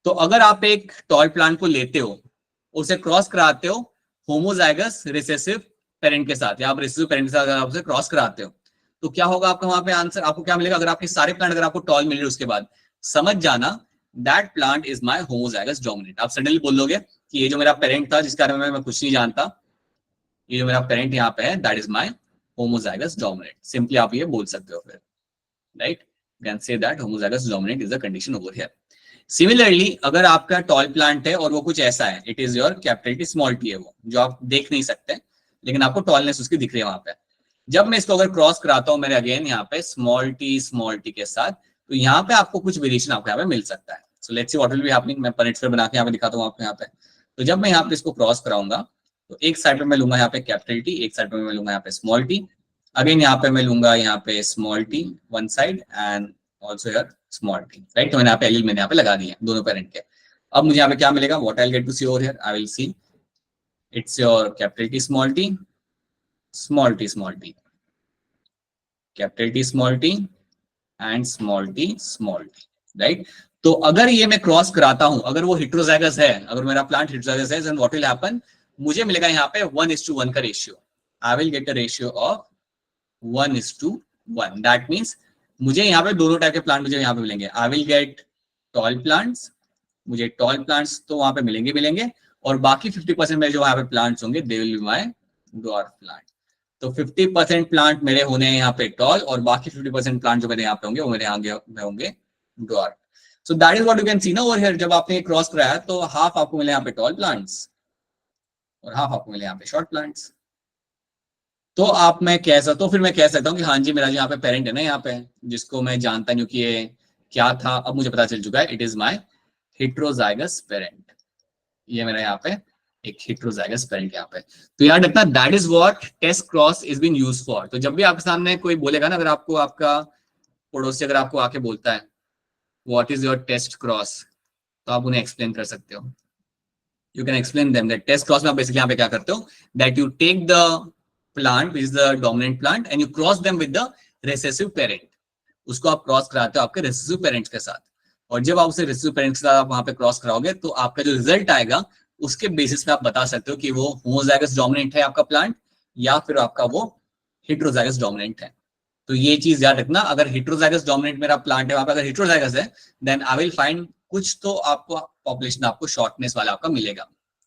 तो अगर आप एक टॉल प्लांट को लेते हो, उसे क्रॉस कराते हो होमोजाइगस रिसेसिव पेरेंट के साथ, या आप रिसेसिव पेरेंट के साथ अगर आप उसे क्रॉस कराते हो, तो क्या होगा आपका वहां पे आंसर, आपको क्या मिलेगा. अगर आपके सारे प्लांट अगर आपको टॉल मिल रहे उसके बाद, समझ जाना that plant is my homozygous dominant. आप सडनली बोल दोगे कि ये जो मेरा पेरेंट था जिसके बारे में मैं कुछ नहीं जानता, ये जो मेरा पेरेंट यहाँ पे है, that is my homozygous dominant. Simply आप ये बोल सकते हो फिर, right. Can say that homozygous dominant is the condition over here. Similarly अगर आपका टॉल प्लांट है और वो कुछ ऐसा है, it is your capital T small T है, वो जो आप देख नहीं सकते लेकिन आपको टॉलनेस उसकी दिख रही है वहां पे. जब मैं इसको अगर क्रॉस कराता हूं मेरे अगेन यहाँ पे स्मॉल टी के साथ, तो यहाँ पे आपको कुछ वेरिएशन आपको यहाँ पे मिल सकता है. So let's see what will be happening. मैं पनिट्सफेयर बना के यहाँ पे दिखाता हूँ आपको यहाँ पे. तो जब मैं यहाँ पे इसको क्रॉस कराऊंगा, तो एक साइड पे मैं लूंगा यहाँ पे कैपिटल टी, एक साइड पे मैं लूंगा यहाँ पे स्मॉल टी. अगेन यहाँ पे मैं लूंगा यहाँ पे small T one side and also here small t, right. तो मैंने यहाँ पे एल मैंने यहाँ पे लगा दिए दोनों पेरेंट के. अब मुझे यहाँ पे क्या मिलेगा, what I will get to see over here, I will see it's your capital T small t, capital T small t and small t, right. तो अगर ये मैं क्रॉस कराता हूं, अगर वो हेटेरोजाइगस है, अगर मेरा प्लांट हेटेरोजाइगस है, देन व्हाट विल हैपन, मुझे मिलेगा यहाँ पे 1:1 का ratio. I will get a ratio of 1:1. That means मुझे यहाँ पे दोनों टाइप के प्लांट मुझे यहाँ पे मिलेंगे. आई विल गेट टॉल प्लांट्स, मुझे टॉल प्लांट्स तो वहां पे मिलेंगे, और बाकी 50% मेरे जो यहाँ पे प्लांट्स होंगे they will be my dwarf plant. तो 50% प्लांट मेरे होने हैं यहाँ पे टॉल, और बाकी 50% प्लांट जो मेरे यहाँ पे होंगे वो मेरे यहाँ होंगे dwarf. So that is what you can सी ना ओवर हियर. जब आपने क्रॉस कराया तो हाफ आपको मिले यहाँ पे टॉल प्लांट्स और हाफ आपको मिले यहाँ पे शॉर्ट प्लांट्स. तो फिर मैं कह सकता हूँ कि हाँ जी, मेरा जो यहाँ पे पेरेंट है ना यहाँ पे, जिसको मैं जानता नहीं कि ये क्या था, अब मुझे पता चल चुका है, it is my heterozygous parent. ये मेरा यहाँ पे एक हेटेरोजाइगस पेरेंट यहाँ पे. तो याद रखना that is what test cross is been used for. तो जब भी आपके सामने कोई बोलेगा ना, अगर आपको आपका पड़ोसी अगर आपको आके बोलता है what is your test cross, तो आप उन्हें एक्सप्लेन कर सकते हो. you can explain them that test cross में आप basically यहाँ पे क्या करते हो, that you take the plant which is the dominant plant and you cross them with the recessive parent. उसको आप क्रॉस कराते हो आपके recessive parents के साथ, और जब आप उसे recessive parents के साथ आप वहां पे क्रॉस कराओगे तो आपका जो रिजल्ट आएगा उसके बेसिस पे आप बता सकते हो कि वो होमोजाइगस डोमिनेंट है आपका प्लांट या फिर आपका वो हेटेरोजाइगस डोमिनेंट है. तो ये चीज याद रखना, अगर हेटेरोजाइगस डोमिनेंट मेरा प्लांट है, वहां पे अगर हेटेरोजाइगस है, देन आई विल फाइंड कुछ तो आपको पॉपुलेशन आपको शॉर्टनेस वाला आपका मिलेगा,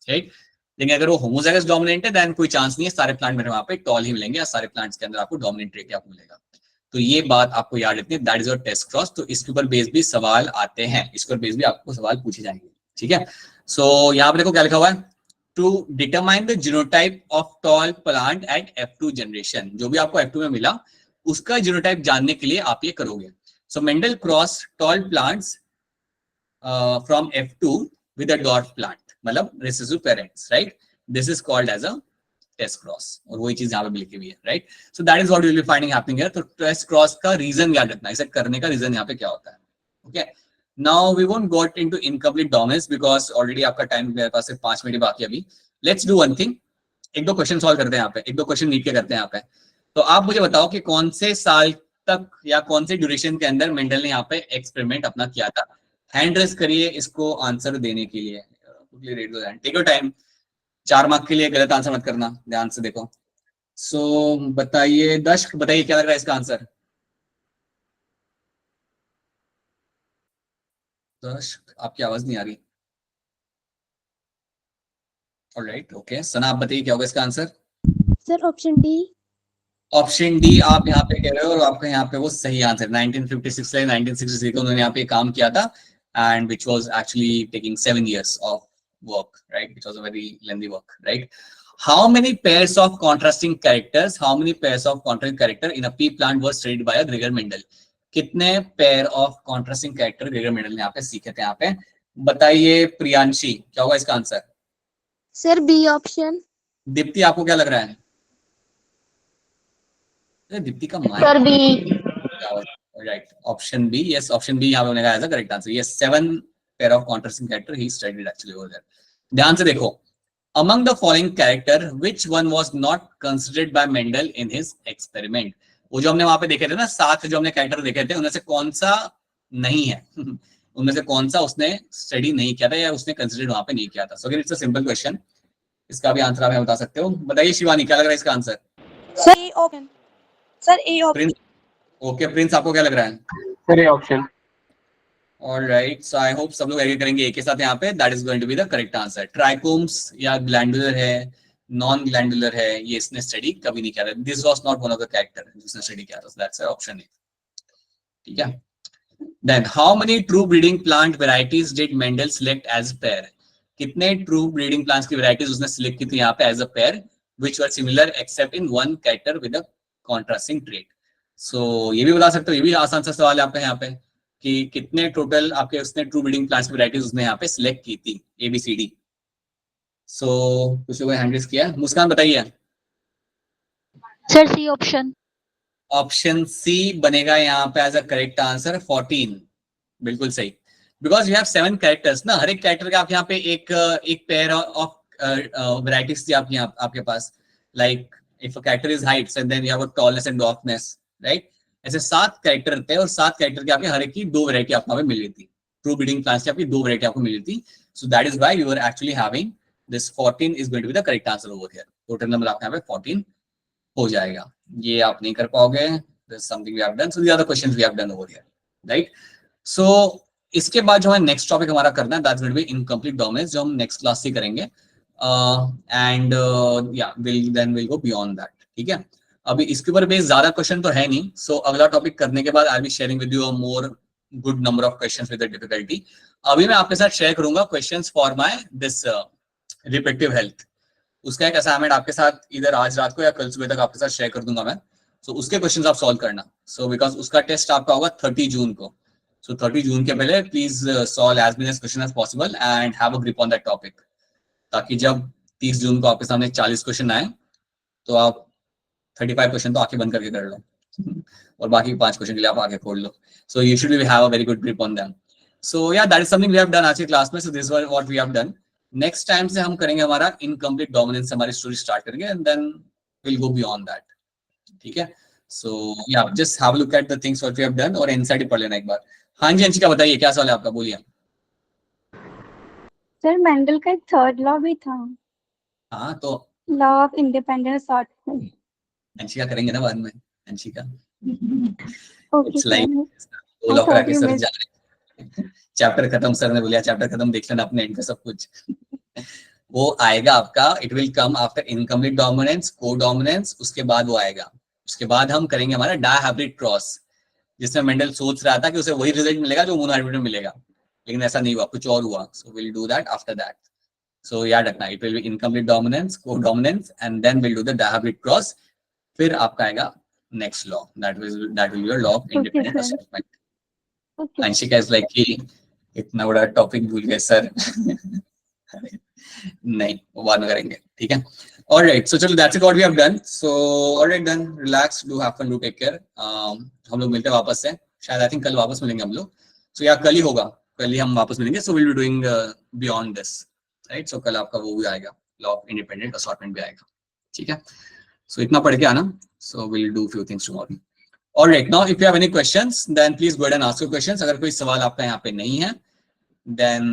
राइट. लेकिन अगर वो होमोजाइगस डोमिनेंट है देन कोई चांस नहीं है, सारे प्लांट मेरे वहां पे टॉल ही मिलेंगे या सारे प्लांट्स के अंदर आपको डोमिनेंट ट्रेट आपको मिलेगा. तो ये बात आपको याद रखनी है, that is your test cross. तो इसके ऊपर बेस भी सवाल आते हैं, इसके ऊपर बेस भी आपको सवाल पूछे जाएंगे, ठीक है. सो यहाँ पे देखो क्या लिखा हुआ है, to determine the genotype of tall plant at F2 generation. जो भी आपको F2 में मिला उसका जीनोटाइप जानने के लिए आप ये करोगे. So Mendel cross tall plants from F2 with a डॉट प्लांट, मतलब recessive parents, right. This is called as a test cross, और वही चीज यहाँ पे लिखी हुई है, right. So that is what you will be finding happening here. तो टेस्ट क्रॉस का रीजन याद रखना, इसे करने का रीजन यहाँ पे क्या होता है, okay. Now we won't go into incomplete dominance because already आपका टाइम मेरे पास 5 मिनट बाकी अभी. लेट्स डू वन थिंग, एक दो क्वेश्चन सॉल्व करते हैं यहाँ पे, एक दो क्वेश्चन नीट के करते हैं यहाँ पे. तो आप मुझे बताओ कि कौन से साल तक या कौन से ड्यूरेशन के अंदर मेंडल ने यहाँ पे एक्सपेरिमेंट अपना किया था. हैंड रेस करिए इसको आंसर देने के लिए, टेक योर टाइम. 4 मार्क के लिए गलत आंसर मत करना, ध्यान से देखो. सो बताइए दशक, बताइए क्या लग रहा है इसका आंसर. दशक, आपकी आवाज नहीं आ रही. Alright, okay. सना आप बताइए क्या होगा इसका answer. Sir option D. Option D आप यहाँ पे कह रहे हो, और आपका यहाँ पे वो सही आंसर 1956 से 1963 को उन्होंने यहाँ पे काम किया था, and which was actually taking 7 years of work, right, which was a very lengthy work, right. How many pairs of contrasting characters in a pea plant were studied by a Gregor Mendel? कितने pair of contrasting character Gregor Mendel ने यहाँ पे सीखे थे. यहाँ पे बताइए प्रियांशी क्या होगा इसका answer. Sir B option. Deepti आपको क्या लग रहा है. दीप्ति का sir B. Right, option B. Yes, option B यहाँ पे होने का as a correct answer. Yes, 7 pair of contrasting character he studied actually over there. ध्यान से देखो, among the following character which one was not considered by Mendel in his experiment. वो जो हमने वहां पे देखे थे ना, 7 जो हमने कैरेक्टर देखे थे, उनमें से कौन सा नहीं है उनमें से कौन सा उसने स्टडी नहीं किया था या उसने कंसिडर वहां पे नहीं किया था. So again it's a simple question, इसका भी आंसर आप बता सकते हो. बताइए शिवानी क्या लग रहा है इसका answer. Sir A option. Sir A option. Okay Prince, आपको क्या लग रहा है. Sir A option. Alright, so I hope सब लोग एग्री करेंगे एक के साथ यहाँ पे. That is going to be the correct answer. Trichomes या ग्लैंडुलर है, नॉन ग्लैंडुलर है, ये इसने स्टडी कभी नहीं किया था. This was not one of the character जिसने स्टडी किया था. सो दैट्स ऑप्शन ए, ठीक है. Then how many true breeding plant varieties did Mendel select as pair. कितने ट्रू ब्रीडिंग प्लांट्स की वेराइटीज उसने सिलेक्ट की थी यहाँ पे as a pair, which were similar except in one character with a contrasting trait. So ये भी बता सकते हो, ये भी आसान सा सवाल है आपका यहाँ पे, कि कितने टोटल आपके उसने ट्रू ब्रीडिंग प्लांट्स की वैरायटीज उसने यहाँ पे सिलेक्ट की थी, ABCD. सो कुछ लोगों ने हैंड रेज किया. मुस्कान बताइए. Sir C option. Option C बनेगा यहाँ पे एज अ करेक्ट आंसर. 14 बिल्कुल सही. बिकॉज यू हैव 7 कैरेक्टर्स ना, हर एक कैरेक्टर का आप यहाँ पे एक पेयर ऑफ वैरायटीज थी आपके पास. Like if a character is height then you have a tallness and dwarfness, right. ऐसे 7 कैरेक्टर थे और 7 कैरेक्टर के आपके हर एक की 2 वैरायटी आपको मिल रही थी. ट्रू ब्रीडिंग प्लांट्स की आपकी 2 वैरायटी आपको मिल रही थी. So that is why you are actually having this 14 is going to be the correct answer over here. Total number आपके यहाँ पे 14 हो जाएगा. ये आप नहीं कर पाओगे. This is something we have done. So the other questions we have done over here, right. So इसके बाद जो है नेक्स्ट टॉपिक हमारा करना है, that's going to be incomplete dominance, जो हम नेक्स्ट क्लास से करेंगे. एंड या विल गो बियॉन्ड दैट, ठीक है. अभी इसके ऊपर बेस ज्यादा क्वेश्चन तो है नहीं. सो अगला टॉपिक करने के बाद I be sharing with you a more good number of questions with the difficulty. अभी मैं आपके साथ शेयर करूंगा questions for my this reproductive health. उसका एक असाइनमेंट आपके साथ इधर आज रात को या कल सुबह तक आपके साथ शेयर कर दूंगा मैं. सो उसके क्वेश्चंस आप सॉल्व करना. सो बिकॉज उसका टेस्ट आपका होगा 30 जून को. सो 30 जून के पहले please solve as many question as possible and have a grip on that topic, ताकि जब 30 जून को आपके सामने 40 क्वेश्चन आए तो आप 35 क्वेश्चन तो आंखें बंद करके कर लो और बाकी 5 क्वेश्चन के लिए आप आगे खोल लो. So you should have a very good grip on them. So yeah that is something we have done आज की क्लास में. So this is what we have done. Next time से हम करेंगे हमारा इनकम्प्लीट डोमिनेंस से हमारी स्टोरी स्टार्ट करेंगे and then will go beyond that. ठीक है. So yeah just have a look at the things what we have done और एनसीईआरटी पढ़ लेना एक बार. हाँ जी अंशिका बताइए क्या सवाल है आपका, बोलिए. सर मेंडल का एक थर्ड लॉ भी था, हाँ तो law of independent assortment. Anshika करेंगे ना बाद में. Anshika okay it's sir. Like वो लॉ करा के सर जा रहे. चैप्टर खत्म, सर ने बोला चैप्टर खत्म, देख लेना अपने एंड पे सब कुछ. वो आएगा आपका, it will come after incomplete dominance, को डोमिनेंस, उसके बाद वो आएगा. उसके बाद हम करेंगे हमारा डायहाब्रिड क्रॉस, जिसमें मेंडल सोच रहा था कि उसे वही रिजल्ट मिलेगा जो मोनोहाइब्रिड में मिलेगा, लेकिन ऐसा नहीं हुआ, कुछ और हुआ. So will do that after that. So याद रखना, it will be incomplete dominance, codominance and then will do the dihybrid cross. फिर आपका आएगा next law, that will your law of independent assortment. Anshika is like कि इतना बड़ा topic भूल गए सर. नहीं, वो बाद में करेंगे. ठीक है. Alright, so चलो that's it what we have done. So alright then, relax, do have fun, do take care. हम लोग मिलते हैं वापस से, शायद आई थिंक कल वापस मिलेंगे हम लोग. So या कल ही होगा, कल ही हम वापस मिलेंगे. So we'll be doing beyond this, right? So कल आपका वो भी आएगा, law of independent assortment भी आएगा. ठीक है. So इतना पढ़ के आना. So we'll do few things tomorrow. Alright, now if you have any questions, then please go ahead and ask your questions. अगर कोई सवाल आपका यहाँ पे नहीं है, then